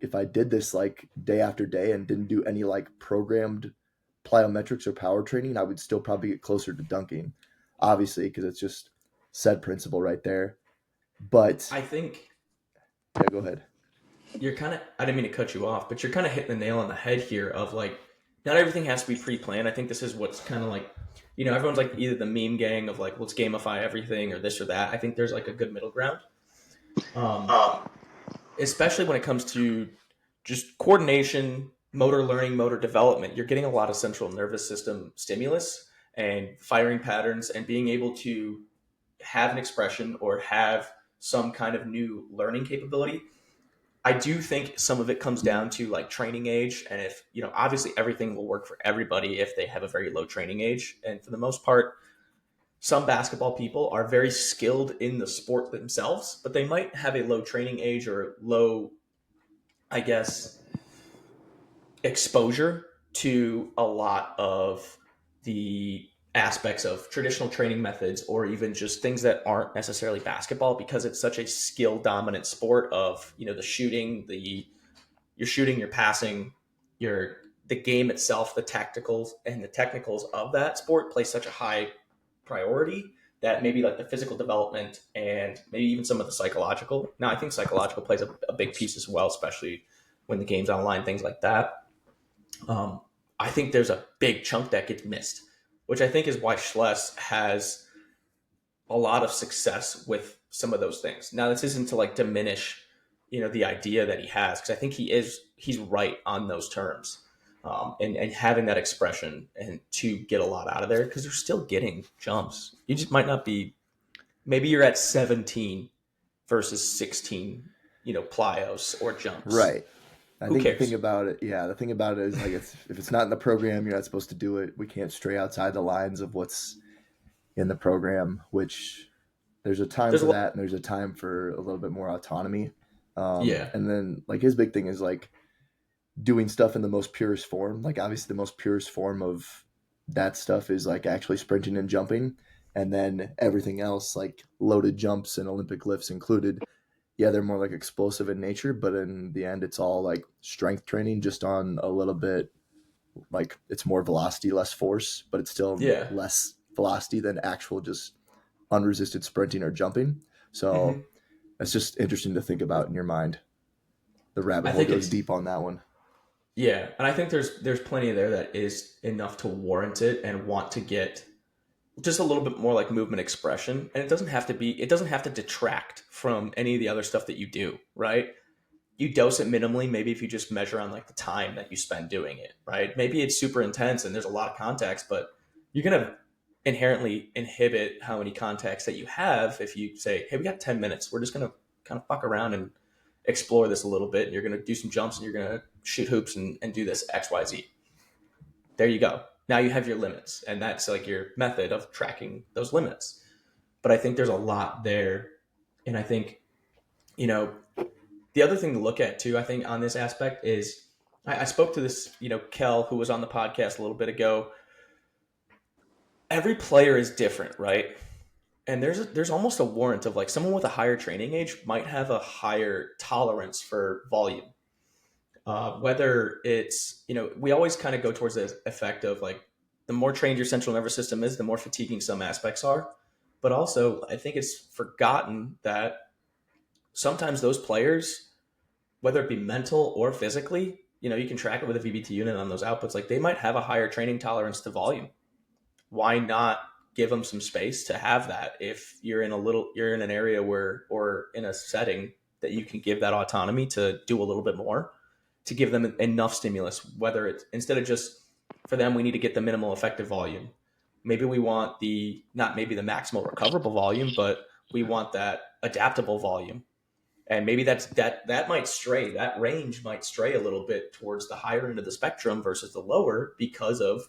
Speaker 2: if I did this like day after day and didn't do any like programmed plyometrics or power training, I would still probably get closer to dunking, obviously, because it's just said principle right there. But
Speaker 1: I think
Speaker 2: yeah, go ahead.
Speaker 1: you're kind of. I didn't mean to cut you off, but you're kind of hitting the nail on the head here. Of like, not everything has to be pre-planned. I think this is what's kind of like, everyone's like either the meme gang of like let's gamify everything or this or that. I think there's like a good middle ground. Um, Especially when it comes to just coordination, motor learning, motor development. You're getting a lot of central nervous system stimulus and firing patterns and being able to have an expression or have some kind of new learning capability. I do think some of it comes down to like training age. And if, obviously everything will work for everybody if they have a very low training age. And for the most part, some basketball people are very skilled in the sport themselves, but they might have a low training age or low, I guess, exposure to a lot of the aspects of traditional training methods or even just things that aren't necessarily basketball because it's such a skill dominant sport of the shooting, your shooting, your passing, your the game itself, the tacticals and the technicals of that sport play such a high priority that maybe like the physical development and maybe even some of the psychological. Now I think psychological plays a big piece as well, especially when the game's online, things like that. um, I think there's a big chunk that gets missed, which I think is why Schles has a lot of success with some of those things. Now, this isn't to like diminish, the idea that he has, because I think he's right on those terms, and having that expression and to get a lot out of there because they're still getting jumps. You just might not be. Maybe you're at 17 versus 16, plyos or jumps.
Speaker 2: Right. I
Speaker 1: Who
Speaker 2: think the thing
Speaker 1: cares?
Speaker 2: about it, yeah, the thing about it is like if it's not in the program, you're not supposed to do it. We can't stray outside the lines of what's in the program, which there's a time
Speaker 1: There's
Speaker 2: for
Speaker 1: a lot.
Speaker 2: that and there's a time for a little bit more autonomy.
Speaker 1: Yeah.
Speaker 2: And then like his big thing is like doing stuff in the most purest form. Like obviously the most purest form of that stuff is like actually sprinting and jumping. And then everything else, like loaded jumps and Olympic lifts included, yeah, they're more like explosive in nature, but in the end, it's all like strength training, just on a little bit like it's more velocity, less force, but it's still
Speaker 1: Yeah.
Speaker 2: less velocity than actual just unresisted sprinting or jumping. So
Speaker 1: Hmm.
Speaker 2: it's just interesting to think about in your mind. The rabbit
Speaker 1: I
Speaker 2: hole
Speaker 1: think
Speaker 2: goes
Speaker 1: it's
Speaker 2: deep on that one.
Speaker 1: Yeah, and I think there's plenty there that is enough to warrant it and want to get just a little bit more like movement expression, and it doesn't have to detract from any of the other stuff that you do, right? You dose it minimally, maybe if you just measure on like the time that you spend doing it, right? Maybe it's super intense and there's a lot of contacts, but you're going to inherently inhibit how many contacts that you have if you say, hey, we got 10 minutes, we're just going to kind of fuck around and explore this a little bit, and you're going to do some jumps and you're going to shoot hoops and do this XYZ. There you go. Now you have your limits, and that's like your method of tracking those limits. But I think there's a lot there, and I think, you know, the other thing to look at too, I think, on this aspect is I spoke to this, Kel, who was on the podcast a little bit ago. Every player is different, right? And there's almost a warrant of like someone with a higher training age might have a higher tolerance for volume. Whether it's, we always kind of go towards the effect of like the more trained your central nervous system is, the more fatiguing some aspects are. But also, I think it's forgotten that sometimes those players, whether it be mental or physically, you can track it with a VBT unit on those outputs. Like they might have a higher training tolerance to volume. Why not give them some space to have that if you're in an area where, or in a setting that you can give that autonomy to do a little bit more, to give them enough stimulus, whether it's instead of just for them, we need to get the minimal effective volume. Maybe we want not maybe the maximal recoverable volume, but we want that adaptable volume. And maybe that might stray, that range might stray a little bit towards the higher end of the spectrum versus the lower because of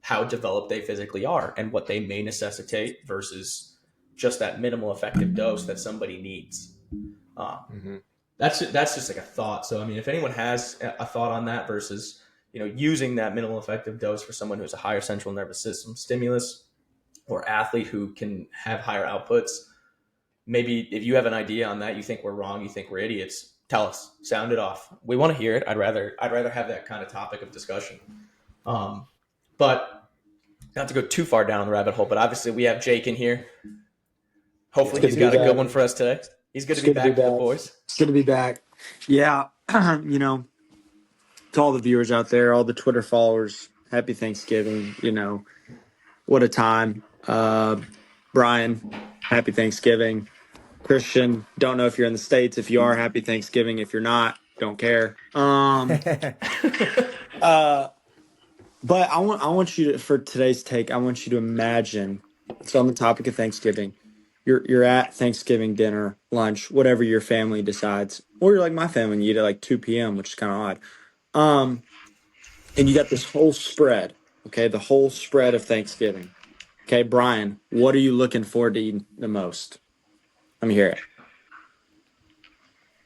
Speaker 1: how developed they physically are and what they may necessitate versus just that minimal effective dose that somebody needs. Um,
Speaker 2: Mm-hmm.
Speaker 1: that's just like a thought. So I mean, if anyone has a thought on that versus using that minimal effective dose for someone who's a higher central nervous system stimulus or athlete who can have higher outputs, maybe if you have an idea on that, you think we're wrong, you think we're idiots, tell us, sound it off. We want to hear it. I'd rather have that kind of topic of discussion. But not to go too far down the rabbit hole, but obviously we have Jake in here. Hopefully
Speaker 3: Good
Speaker 1: he's
Speaker 3: to be
Speaker 1: got a good
Speaker 3: back.
Speaker 1: one for us today. He's good
Speaker 3: It's
Speaker 1: to be
Speaker 3: good to be
Speaker 1: back with the
Speaker 3: back.
Speaker 1: boys.
Speaker 3: It's good to be back. Yeah, to all the viewers out there, all the Twitter followers, happy Thanksgiving. What a time. Brian, happy Thanksgiving. Christian, don't know if you're in the States. If you are, happy Thanksgiving. If you're not, don't care. Uh, but I want you to, for today's take, I want you to imagine. So on the topic of Thanksgiving, you're at Thanksgiving dinner, lunch, whatever your family decides, or you're like my family, and you eat at like 2 p.m., which is kind of odd. Um, and you got this whole spread, okay, the whole spread of Thanksgiving. Okay, Brian, what are you looking forward to eating the most? Let me hear it.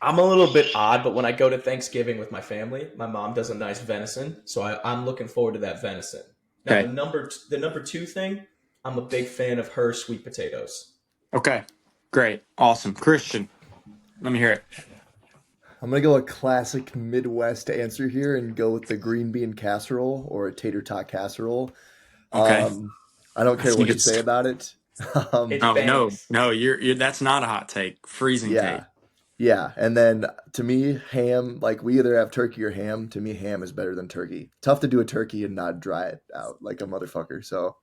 Speaker 1: I'm a little bit odd, but when I go to Thanksgiving with my family, my mom does a nice venison, so I'm looking forward to that venison. Now
Speaker 3: Okay,
Speaker 1: the number two thing, I'm a big fan of her sweet potatoes.
Speaker 3: okay, great, awesome. Christian, let me hear it.
Speaker 2: I'm gonna go a classic Midwest answer here and go with the green bean casserole or a tater tot casserole.
Speaker 3: Okay,
Speaker 2: Um, I don't
Speaker 3: I
Speaker 2: care
Speaker 3: think
Speaker 2: what you
Speaker 3: it's
Speaker 2: say about it. Um,
Speaker 1: It
Speaker 3: oh no,
Speaker 1: bangs.
Speaker 3: no, you're that's not a hot take, freezing take.
Speaker 2: yeah, yeah. And then to me, ham, like we either have turkey or ham. To me, ham is better than turkey. Tough to do a turkey and not dry it out like a motherfucker. So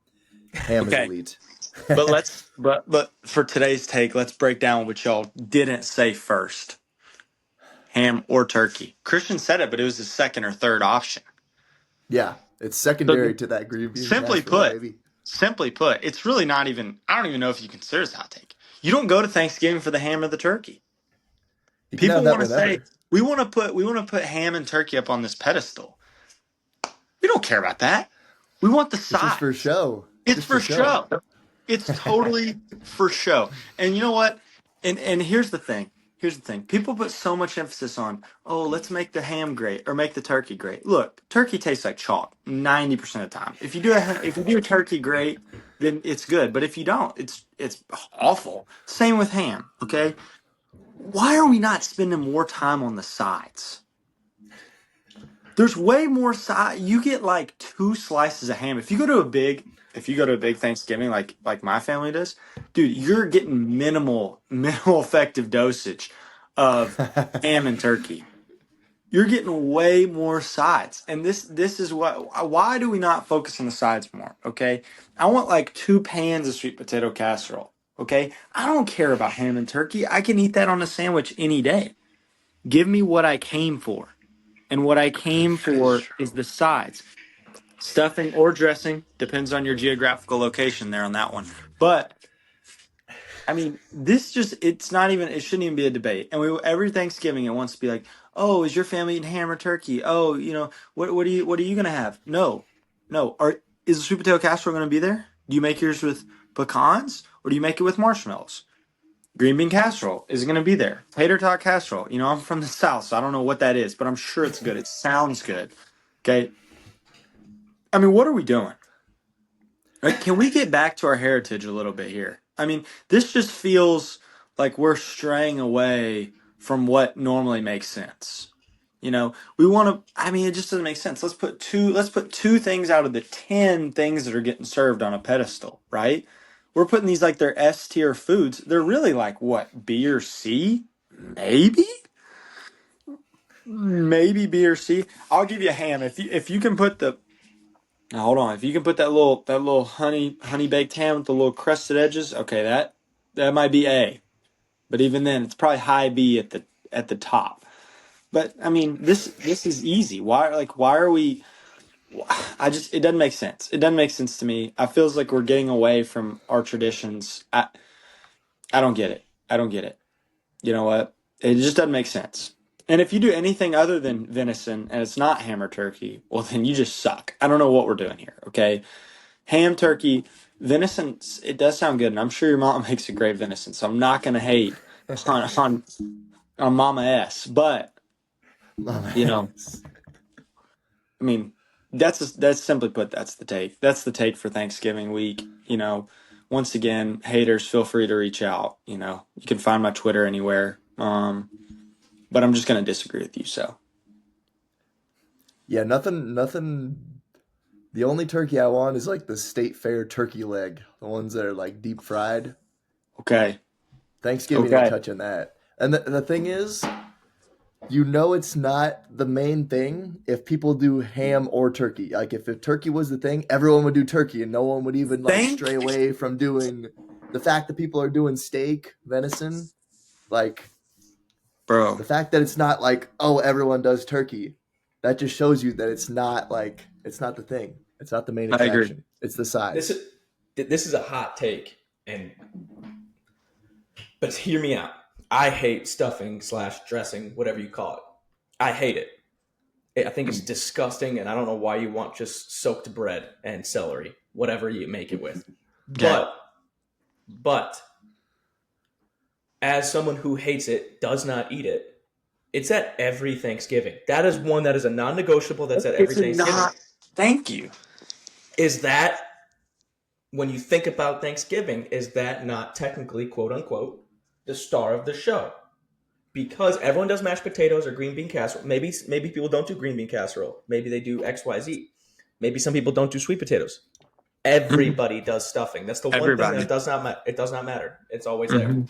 Speaker 2: ham is
Speaker 3: Okay,
Speaker 2: elite.
Speaker 3: but for today's take, let's break down what y'all didn't say first: ham or turkey. Christian said it, but it was his second or third option.
Speaker 2: Yeah, it's
Speaker 3: So
Speaker 2: secondary to that green bean
Speaker 3: simply
Speaker 2: casserole,
Speaker 3: put,
Speaker 2: baby.
Speaker 3: simply put, it's really not even. I don't even know if you consider this a hot take. You don't go to Thanksgiving for the ham or the turkey.
Speaker 2: You can have
Speaker 3: People
Speaker 2: that
Speaker 3: want to say
Speaker 2: whenever.
Speaker 3: we want to put ham and turkey up on this pedestal. We don't care about that. We want the
Speaker 2: It's just for
Speaker 3: sides.
Speaker 2: show.
Speaker 3: It's
Speaker 2: Just for
Speaker 3: for
Speaker 2: show.
Speaker 3: show. It's totally for show. And you know what? And here's the thing. Here's the thing. People put so much emphasis on, oh, let's make the ham great or make the turkey great. Look, turkey tastes like chalk 90% of the time. If you do a turkey great, then it's good. But if you don't, it's awful. Same with ham, okay? Why are we not spending more time on the sides? There's way more side. You get like two slices of ham. If you go to a big Thanksgiving like my family does, dude, you're getting minimal effective dosage of ham and turkey. you're getting way more sides. And this is why do we not focus on the sides more? Okay. I want like 2 pans of sweet potato casserole. Okay. I don't care about ham and turkey. I can eat that on a sandwich any day. Give me what I came for. And what I came for is the sides. Stuffing or dressing depends on your geographical location there on that one. But I mean, it's not even, it shouldn't even be a debate. And every Thanksgiving it wants to be like, oh, is your family eating ham or turkey? Oh, what are you gonna have? No. No. Is the sweet potato casserole gonna be there? Do you make yours with pecans or do you make it with marshmallows? Green bean casserole is it gonna be there. Tater tot casserole. I'm from the South, so I don't know what that is, but I'm sure it's good. It sounds good. Okay. I mean, what are we doing? Like, can we get back to our heritage a little bit here? I mean, this just feels like we're straying away from what normally makes sense. We want to. I mean, it just doesn't make sense. Let's put two things out of the 10 things that are getting served on a pedestal, right? We're putting these like they're S tier foods. They're really like what, B or C, maybe, maybe B or C. I'll give you a ham if you can put the now hold on. If you can put that little honey baked ham with the little crusted edges, okay, that might be A. But even then, it's probably high B at the top. But I mean, this is easy. Why are we? It doesn't make sense. It doesn't make sense to me. I feels like we're getting away from our traditions. I don't get it. I don't get it. You know what? It just doesn't make sense. And if you do anything other than venison and it's not ham or turkey, well, then you just suck. I don't know what we're doing here. Okay. Ham, turkey, venison, it does sound good, and I'm sure your mom makes a great venison, so I'm not going to hate on Mama S. But, I mean, that's simply put, that's the take. That's the take for Thanksgiving week. Once again, haters, feel free to reach out. You can find my Twitter anywhere. But I'm just going to disagree with you, so.
Speaker 2: Yeah, nothing. The only turkey I want is like the state fair turkey leg, the ones that are like deep fried.
Speaker 3: Okay.
Speaker 2: Thanksgiving ain't touching that. And the thing is, it's not the main thing if people do ham or turkey. Like if turkey was the thing, everyone would do turkey and no one would even like stray away from doing the fact that people are doing steak, venison, like
Speaker 3: bro.
Speaker 2: The fact that it's not like, oh, everyone does turkey, that just shows you that it's not the thing. It's not the main attraction. It's the size.
Speaker 1: This is a hot take, but hear me out. I hate stuffing / dressing, whatever you call it. I hate it. I think it's disgusting, and I don't know why you want just soaked bread and celery, whatever you make it with.
Speaker 3: Okay.
Speaker 1: But as someone who hates it, does not eat it, it's at every Thanksgiving. That is one that is a non-negotiable. That's at every Thanksgiving.
Speaker 3: Thank you.
Speaker 1: Is that, when you think about Thanksgiving, is that not technically, quote unquote, the star of the show? Because everyone does mashed potatoes or green bean casserole. Maybe people don't do green bean casserole. Maybe they do XYZ. Maybe some people don't do sweet potatoes. Everybody does stuffing. That's the one thing that does not matter. It does not matter. It's always there.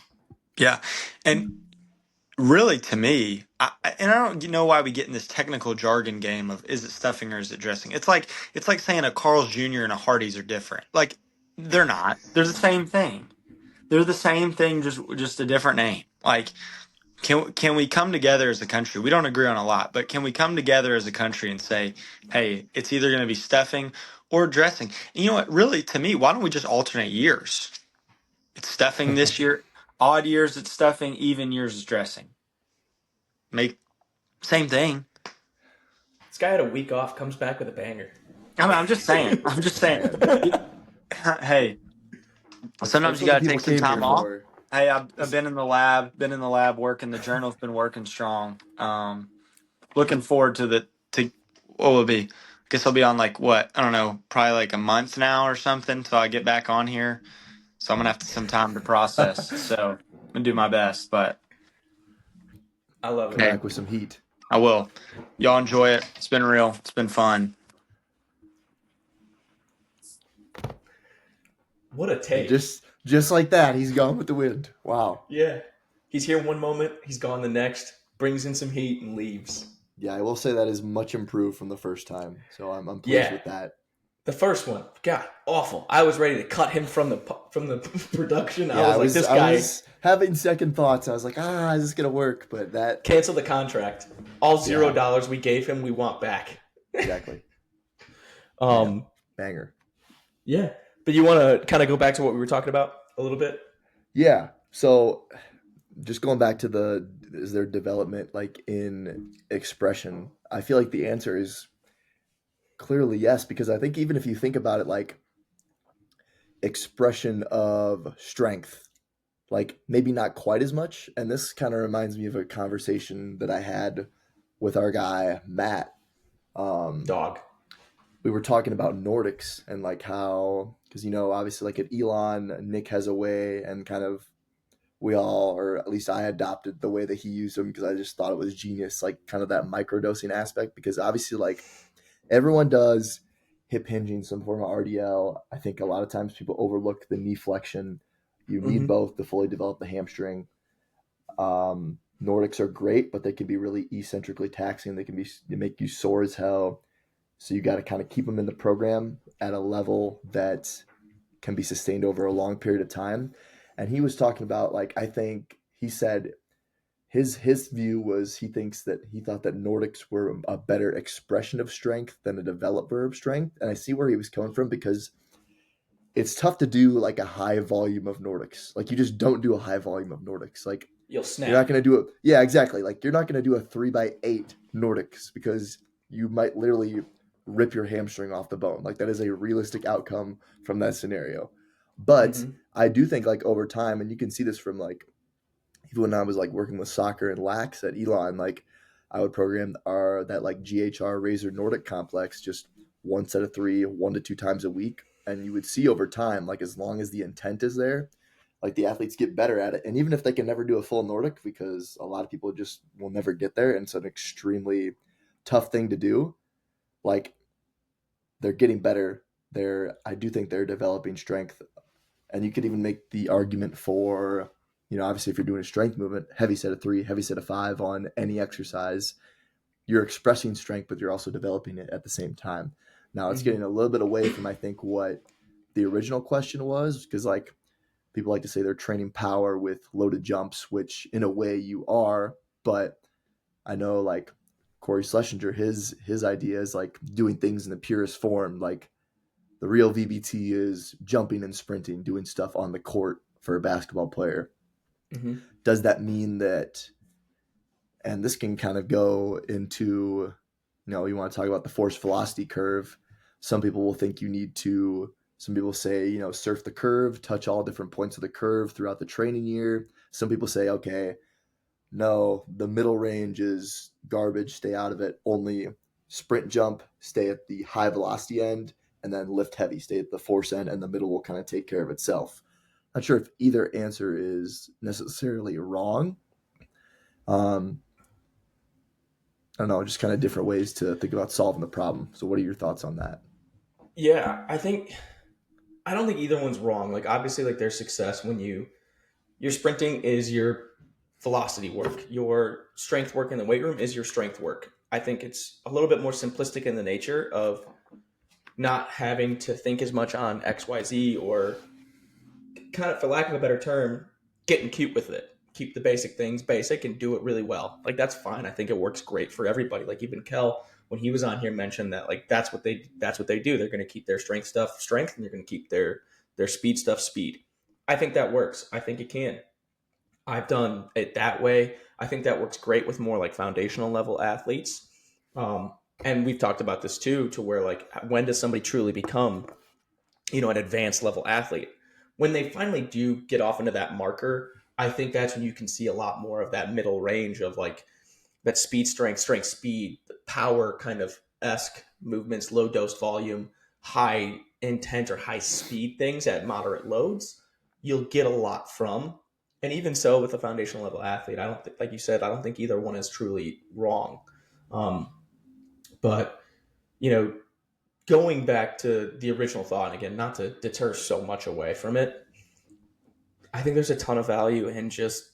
Speaker 3: Yeah. And really, to me, I don't know why we get in this technical jargon game of is it stuffing or is it dressing? It's like saying a Carl's Jr. and a Hardee's are different. Like, they're not. They're the same thing. They're the same thing, just a different name. Like, can we come together as a country? We don't agree on a lot, but can we come together as a country and say, hey, it's either going to be stuffing or dressing? And you know what? Really, to me, why don't we just alternate years? It's stuffing this year. Odd years it's stuffing. Even years it's dressing. Same thing.
Speaker 1: This guy had a week off, comes back with a banger.
Speaker 3: I mean, I'm just saying. Hey, sometimes you got to take some time off. Hey, I've been in the lab working. The journal's been working strong. Looking forward to what will it be? I guess I'll be on like what? I don't know, probably like a month now or something till I get back on here. So I'm going to have some time to process. So I'm going to do my best, but
Speaker 1: I love it.
Speaker 2: Come back with some heat.
Speaker 3: I will. Y'all enjoy it. It's been real. It's been fun.
Speaker 1: What a take.
Speaker 2: Just like that, he's gone with the wind. Wow.
Speaker 1: Yeah. He's here one moment, he's gone the next, brings in some heat and leaves.
Speaker 2: Yeah, I will say that is much improved from the first time. So I'm pleased
Speaker 1: Yeah,
Speaker 2: with that.
Speaker 1: the first one, God, awful. I was ready to cut him from the production. I
Speaker 2: Yeah,
Speaker 1: was like, this
Speaker 2: I
Speaker 1: guy,
Speaker 2: was having second thoughts. I was like, is this gonna work? But that,
Speaker 1: cancel the contract. All
Speaker 2: yeah,
Speaker 1: $0 we gave him, we want back.
Speaker 2: exactly. Man,
Speaker 1: Um,
Speaker 2: banger.
Speaker 1: yeah. But you want to kind of go back to what we were talking about a little bit?
Speaker 2: Yeah. So just going back to the is there development like in expression? I feel like the answer is clearly yes, because I think even if you think about it, like expression of strength, like maybe not quite as much. And this kind of reminds me of a conversation that I had with our guy Matt. Um,
Speaker 1: Dog.
Speaker 2: we were talking about Nordics and like how, because obviously like at Elon, Nick has a way, and kind of we all, or at least I adopted the way that he used them because I just thought it was genius, like kind of that microdosing aspect. Because obviously, like everyone does hip hinging, some form of RDL. I think a lot of times people overlook the knee flexion. You need
Speaker 1: Mm-hmm.
Speaker 2: both to fully develop the hamstring. Nordics are great, but they can be really eccentrically taxing. They make you sore as hell. So you got to kind of keep them in the program at a level that can be sustained over a long period of time. And he was talking about like I think he said his view was he thought that Nordics were a better expression of strength than a developer of strength. And I see where he was coming from because it's tough to do like a high volume of Nordics. Like you just don't do a high volume of Nordics. Like
Speaker 1: You'll
Speaker 2: you're not
Speaker 1: snap.
Speaker 2: going to do it. Yeah, exactly. Like you're not going to do a 3x8 Nordics because you might literally rip your hamstring off the bone. Like that is a realistic outcome from that scenario. But
Speaker 1: Mm-hmm.
Speaker 2: I do think like over time, and you can see this from like even when I was like working with soccer and lax at Elon, like I would program our that like GHR Razor Nordic complex just one set of three, 1 to 2 times a week. And you would see over time, like as long as the intent is there, like the athletes get better at it. And even if they can never do a full Nordic, because a lot of people just will never get there, and it's an extremely tough thing to do, like they're getting better. I do think they're developing strength. And you could even make the argument for, obviously if you're doing a strength movement, heavy set of three, heavy set of five on any exercise, you're expressing strength, but you're also developing it at the same time. Now it's
Speaker 1: Mm-hmm.
Speaker 2: getting a little bit away from, I think, what the original question was, because like people like to say they're training power with loaded jumps, which in a way you are, but I know like Corey Schlesinger, his idea is like doing things in the purest form. Like the real VBT is jumping and sprinting, doing stuff on the court for a basketball player.
Speaker 1: Mm-hmm.
Speaker 2: Does that mean that, and this can kind of go into, you want to talk about the force velocity curve. Some people will think some people say, surf the curve, touch all different points of the curve throughout the training year. Some people say, okay, no, the middle range is garbage, stay out of it. Only sprint jump, stay at the high velocity end, and then lift heavy, stay at the force end, and the middle will kind of take care of itself. Not sure if either answer is necessarily wrong. Um, I don't know, just kind of different ways to think about solving the problem. So, what are your thoughts on that?
Speaker 1: Yeah, I don't think either one's wrong. Like obviously, like there's success when your sprinting is your velocity work. Your strength work in the weight room is your strength work. I think it's a little bit more simplistic in the nature of not having to think as much on XYZ or kind of, for lack of a better term, getting cute with it. Keep the basic things basic and do it really well. Like that's fine. I think it works great for everybody. Like even Kel, when he was on here, mentioned that like that's what they do. They're going to keep their strength stuff strength, and they're going to keep their speed stuff speed. I think that works. I think it can. I've done it that way. I think that works great with more like foundational level athletes. Um, and we've talked about this too, to where like when does somebody truly become an advanced level athlete? When they finally do get off into that marker, I think that's when you can see a lot more of that middle range of like that speed, strength, speed, power kind of esque movements, low dose volume, high intent or high speed things at moderate loads. You'll get a lot from. And even so, with a foundational level athlete, I don't think, like you said, I don't think either one is truly wrong. Um, but you know, going back to the original thought, and again, not to deter so much away from it, I think there's a ton of value in just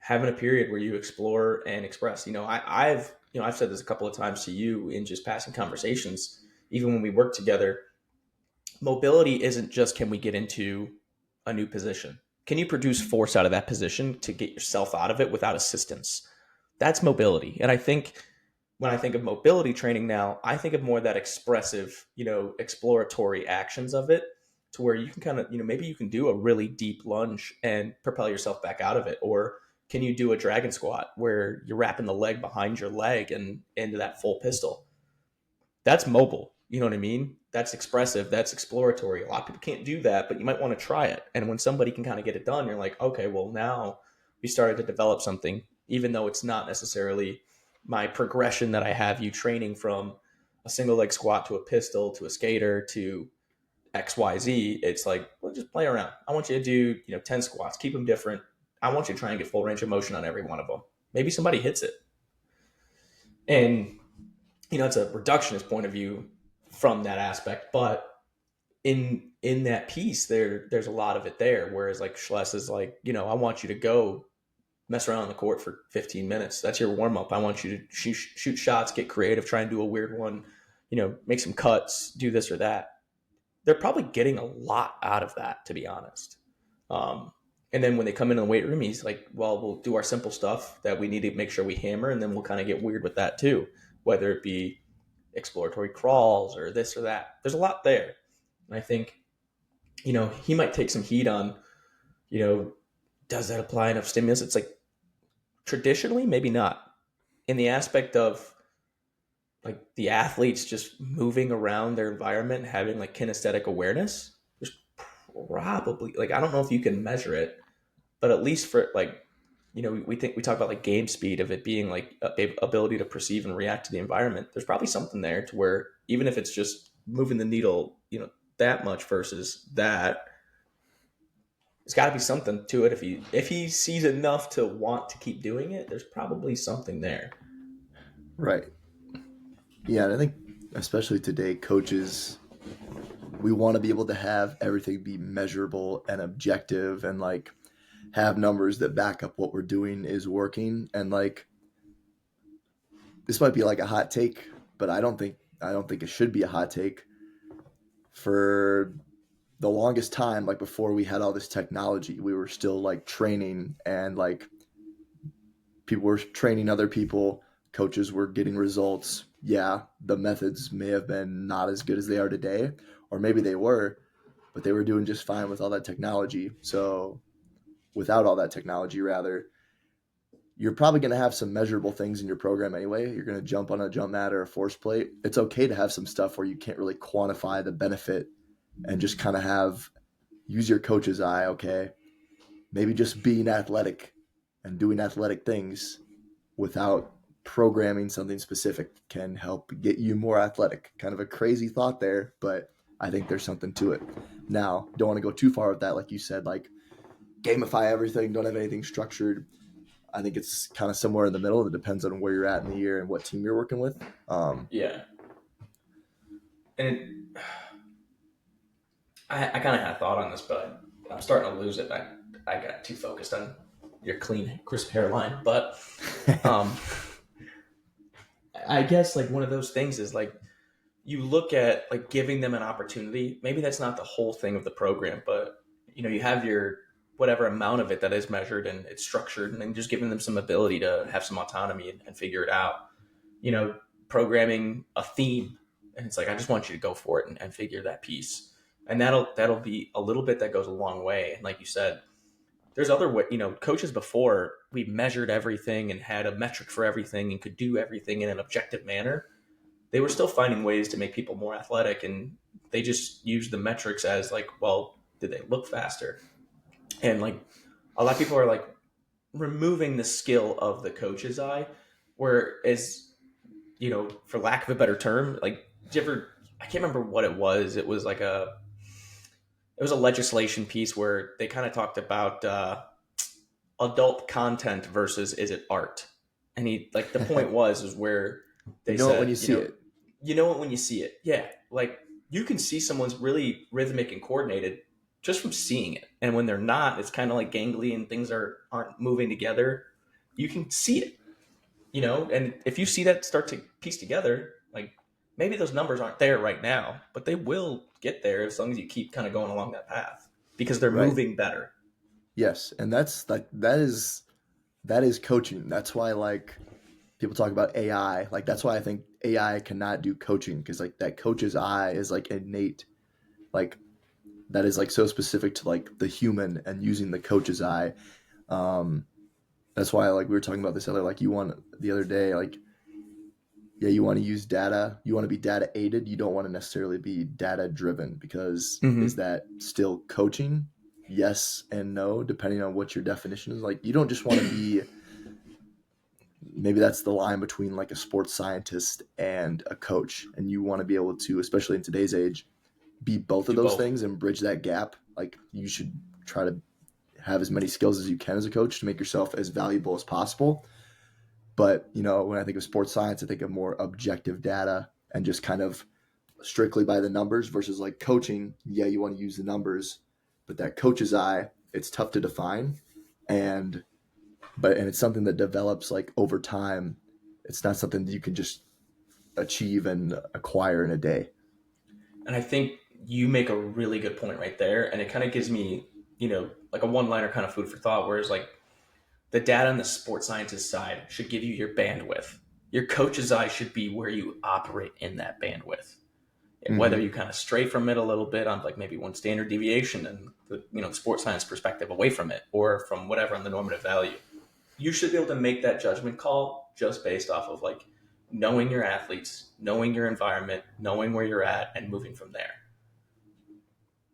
Speaker 1: having a period where you explore and express. I've said this a couple of times to you in just passing conversations, even when we work together. Mobility isn't just can we get into a new position? Can you produce force out of that position to get yourself out of it without assistance? That's mobility. And I think when I think of mobility training now, I think of more that expressive, exploratory actions of it to where you can kind of, maybe you can do a really deep lunge and propel yourself back out of it. Or can you do a dragon squat where you're wrapping the leg behind your leg and into that full pistol? That's mobile. You know what I mean? That's expressive. That's exploratory. A lot of people can't do that, but you might want to try it. And when somebody can kind of get it done, you're like, okay, well, now we started to develop something, even though it's not necessarily my progression that I have you training from a single leg squat to a pistol to a skater to XYZ. It's like, well, just play around. I want you to do, 10 squats, keep them different. I want you to try and get full range of motion on every one of them. Maybe somebody hits it. And it's a reductionist point of view from that aspect, but in that piece there's a lot of it there, whereas like Schless is like, I want you to go mess around on the court for 15 minutes. That's your warm-up. I want you to shoot shots, get creative, try and do a weird one, make some cuts, do this or that. They're probably getting a lot out of that, to be honest. And then when they come in the weight room, he's like, well, we'll do our simple stuff that we need to make sure we hammer, and then we'll kind of get weird with that too, whether it be exploratory crawls or this or that. There's a lot there. And I think, he might take some heat on, does that apply enough stimulus? It's like traditionally, maybe not. In the aspect of like the athletes just moving around their environment, having like kinesthetic awareness, there's probably like, I don't know if you can measure it, but at least for like, we talk about like game speed of it being like ability to perceive and react to the environment. There's probably something there to where even if it's just moving the needle, that much versus that, there's got to be something to it. If he sees enough to want to keep doing it, there's probably something there.
Speaker 2: Right. Yeah, and I think especially today, coaches, we want to be able to have everything be measurable and objective and like have numbers that back up what we're doing is working. And like, this might be like a hot take, but I don't think it should be a hot take. For the longest time, like before we had all this technology, we were still like training, and like people were training other people, coaches were getting results. Yeah, the methods may have been not as good as they are today, or maybe they were, but they were doing just fine with all that technology. So without all that technology, rather, you're probably going to have some measurable things in your program anyway. You're going to jump on a jump mat or a force plate. It's okay to have some stuff where you can't really quantify the benefit and just kind of use your coach's eye. Okay, maybe just being athletic and doing athletic things without programming something specific can help get you more athletic. Kind of a crazy thought there, but I think there's something to it. Now, don't want to go too far with that. Like you said, like gamify everything, don't have anything structured. I think it's kind of somewhere in the middle. It depends on where you're at in the year and what team you're working with.
Speaker 1: Yeah. And I kind of had a thought on this, but I'm starting to lose it. I got too focused on your clean, crisp hairline. But I guess like one of those things is like you look at like giving them an opportunity. Maybe that's not the whole thing of the program, but you have your whatever amount of it that is measured and it's structured, and then just giving them some ability to have some autonomy and figure it out. Programming a theme, and it's like, I just want you to go for it and figure that piece. And that'll be a little bit that goes a long way. And like you said, there's other way, coaches before we measured everything and had a metric for everything and could do everything in an objective manner. They were still finding ways to make people more athletic, and they just used the metrics as like, well, did they look faster? And like a lot of people are like removing the skill of the coach's eye, whereas, for lack of a better term, like, I can't remember what it was. It was like it was a legislation piece where they kind of talked about adult content versus is it art? And the point is where they said,
Speaker 2: it when you see it.
Speaker 1: You know it when you see it. Yeah. Like you can see someone's really rhythmic and coordinated just from seeing it. And when they're not, it's kind of like gangly and things aren't moving together. you can see it, and if you see that start to piece together, like maybe those numbers aren't there right now, but they will get there as long as you keep kind of going along that path because they're
Speaker 2: Right.
Speaker 1: moving better.
Speaker 2: Yes, and that's like that is coaching. That's why like people talk about AI. Like that's why I think AI cannot do coaching because like that coach's eye is like innate. Like that is like so specific to like the human and using the coach's eye. Um, that's why like we were talking about this other like you want the other day like yeah you want to use data. You want to be data aided. You don't want to necessarily be data driven because is
Speaker 1: Mm-hmm.
Speaker 2: that still coaching? Yes and no, depending on what your definition is. Like you don't just want to be maybe that's the line between like a sports scientist and a coach and you want to be able to especially in today's age be both of
Speaker 1: Do
Speaker 2: those
Speaker 1: both.
Speaker 2: things and bridge that gap. Like you should try to have as many skills as you can as a coach to make yourself as valuable as possible. But when I think of sports science I think of more objective data and just kind of strictly by the numbers versus like coaching. Yeah, you want to use the numbers, but that coach's eye, it's tough to define. And and it's something that develops like over time. It's not something that you can just achieve and acquire in a day.
Speaker 1: And I think you make a really good point right there. And it kind of gives me, like a one liner kind of food for thought, whereas like the data on the sports scientist side should give you your bandwidth. Your coach's eye should be where you operate in that bandwidth. And whether
Speaker 2: Mm-hmm.
Speaker 1: you kind of stray from it a little bit on like maybe one standard deviation and the sports science perspective away from it or from whatever on the normative value, you should be able to make that judgment call just based off of like knowing your athletes, knowing your environment, knowing where you're at, and moving from there.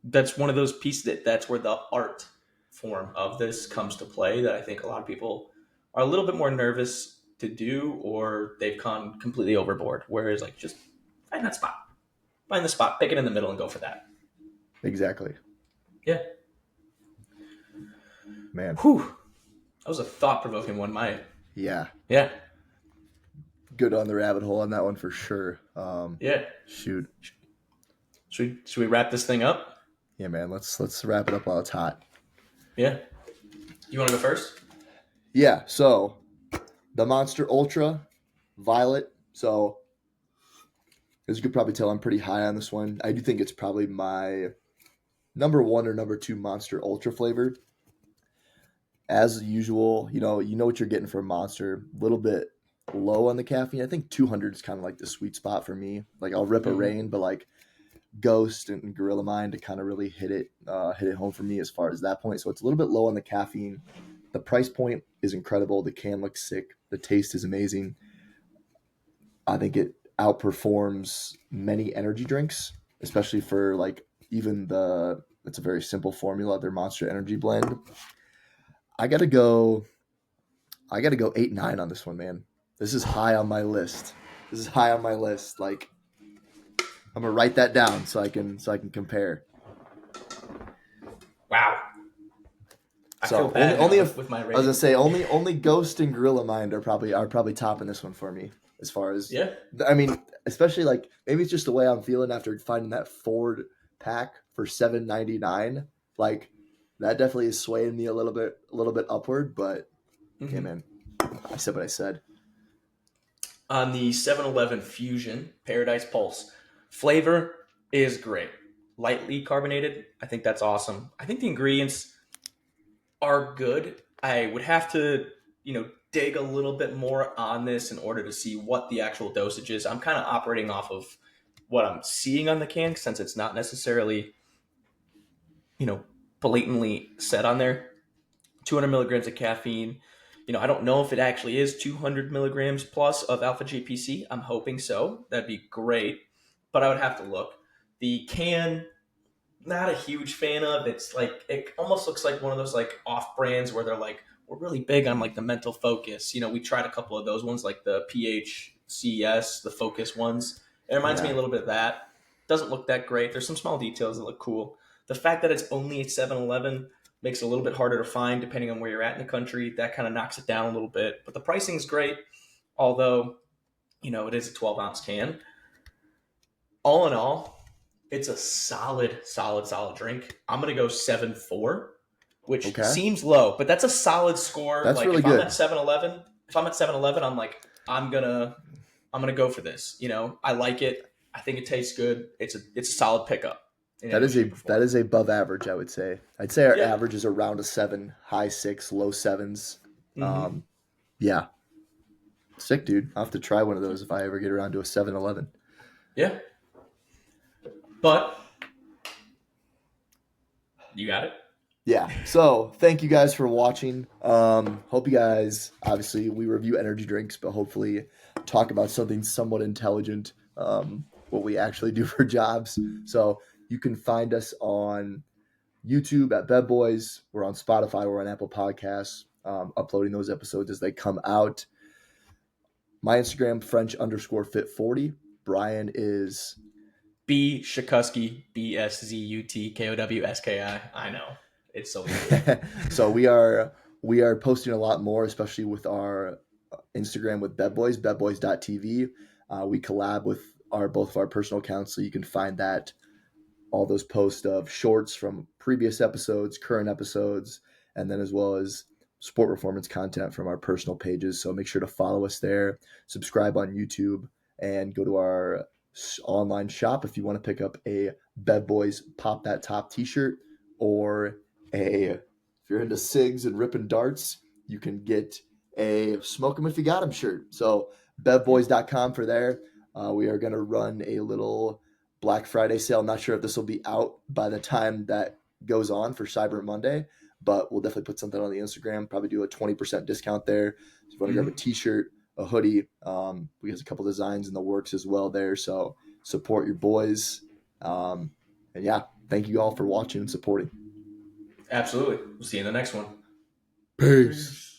Speaker 1: That's one of those pieces that's where the art form of this comes to play that I think a lot of people are a little bit more nervous to do or they've gone completely overboard. Whereas like just find that spot. Find the spot, pick it in the middle and go for that.
Speaker 2: Exactly.
Speaker 1: Yeah.
Speaker 2: Man.
Speaker 1: Whew. That was a thought provoking one.
Speaker 2: Yeah.
Speaker 1: Yeah.
Speaker 2: Good on the rabbit hole on that one for sure.
Speaker 1: Yeah.
Speaker 2: Shoot.
Speaker 1: Should we wrap this thing up?
Speaker 2: Yeah, man. Let's wrap it up while it's hot.
Speaker 1: Yeah. You want to go first?
Speaker 2: Yeah. So the Monster Ultra Violet. So as you could probably tell, I'm pretty high on this one. I do think it's probably my number one or number two Monster Ultra flavor. As usual, you know what you're getting from Monster. A little bit low on the caffeine. I think 200 is kind of like the sweet spot for me. Like I'll rip a
Speaker 1: Mm-hmm.
Speaker 2: rain, but like Ghost and Gorilla Mind to kind of really hit it home for me as far as that point. So it's a little bit low on the caffeine. The price point is incredible. The can looks sick. The taste is amazing. I think it outperforms many energy drinks, especially for like even it's a very simple formula, their Monster Energy blend. I gotta go. I gotta go 8-9 on this one, man. This is high on my list. This is high on my list. Like I'm gonna write that down so I can compare.
Speaker 1: Wow. I feel
Speaker 2: So
Speaker 1: bad
Speaker 2: only
Speaker 1: now
Speaker 2: if
Speaker 1: with my
Speaker 2: I was gonna
Speaker 1: rating.
Speaker 2: say only Ghost and Gorilla Mind are probably topping this one for me as far as
Speaker 1: Yeah.
Speaker 2: I mean, especially like maybe it's just the way I'm feeling after finding that Ford pack for $7.99. Like that definitely is swaying me a little bit upward, but yeah,
Speaker 1: Mm-hmm.
Speaker 2: man, I said what I said.
Speaker 1: On the 7-Eleven Fusion Paradise Pulse, flavor is great. Lightly carbonated. I think that's awesome. I think the ingredients are good. I would have to, dig a little bit more on this in order to see what the actual dosage is. I'm kind of operating off of what I'm seeing on the can since it's not necessarily, you know, blatantly said on there. 200 milligrams of caffeine. I don't know if it actually is 200 milligrams plus of alpha GPC. I'm hoping so. That'd be great. But I would have to look. The can, not a huge fan of. It's like it almost looks like one of those like off brands where they're like, we're really big on like the mental focus. We tried a couple of those ones like the PHCS, the focus ones. It reminds me
Speaker 2: Yeah,
Speaker 1: a little bit of that. Doesn't look that great. There's some small details that look cool. The fact that it's only at 7-Eleven makes it a little bit harder to find depending on where you're at in the country. That kind of knocks it down a little bit. But the pricing is great, although, it is a 12-ounce can. All in all, it's a solid, solid, solid drink. I'm going to go 7.4. which
Speaker 2: Okay.
Speaker 1: seems low, but that's a solid score.
Speaker 2: That's
Speaker 1: Like
Speaker 2: really
Speaker 1: if I'm
Speaker 2: good.
Speaker 1: at 7-Eleven, I'm like, I'm gonna go for this. You know, I like it. I think it tastes good. It's a solid pickup in any way, shape, or form.
Speaker 2: That is above average, I would say. I'd say our
Speaker 1: Yeah.
Speaker 2: average is around a 7, high 6, low 7s.
Speaker 1: Mm-hmm.
Speaker 2: Yeah. Sick, dude. I'll have to try one of those if I ever get around to a 7-Eleven.
Speaker 1: Yeah. But you got it.
Speaker 2: Yeah. So thank you guys for watching. Hope you guys, obviously, we review energy drinks, but hopefully talk about something somewhat intelligent, what we actually do for jobs. So you can find us on YouTube at Bev Bois. We're on Spotify. We're on Apple Podcasts, uploading those episodes as they come out. My Instagram, French_fit40. Brian is
Speaker 1: bszutkowski, bszutkowski. I know it's so easy.
Speaker 2: so we are posting a lot more, especially with our Instagram with Bev Bois, bevbois.tv. We collab with both of our personal accounts, so you can find that all those posts of shorts from previous episodes, current episodes, and then as well as sport performance content from our personal pages. So make sure to follow us there, subscribe on YouTube, and go to our online shop if you want to pick up a Bev Boys Pop That Top t-shirt, or if you're into cigs and ripping darts, you can get a Smoke 'em if you got 'em shirt. So bevboys.com for there. We are going to run a little Black Friday sale. I'm not sure if this will be out by the time that goes on for Cyber Monday, but we'll definitely put something on the Instagram. Probably do a 20% discount there. So if you want to grab a t-shirt, a hoodie, we have a couple designs in the works as well there. So support your boys. And yeah, thank you all for watching and supporting.
Speaker 1: Absolutely. We'll see you in the next one.
Speaker 2: Peace.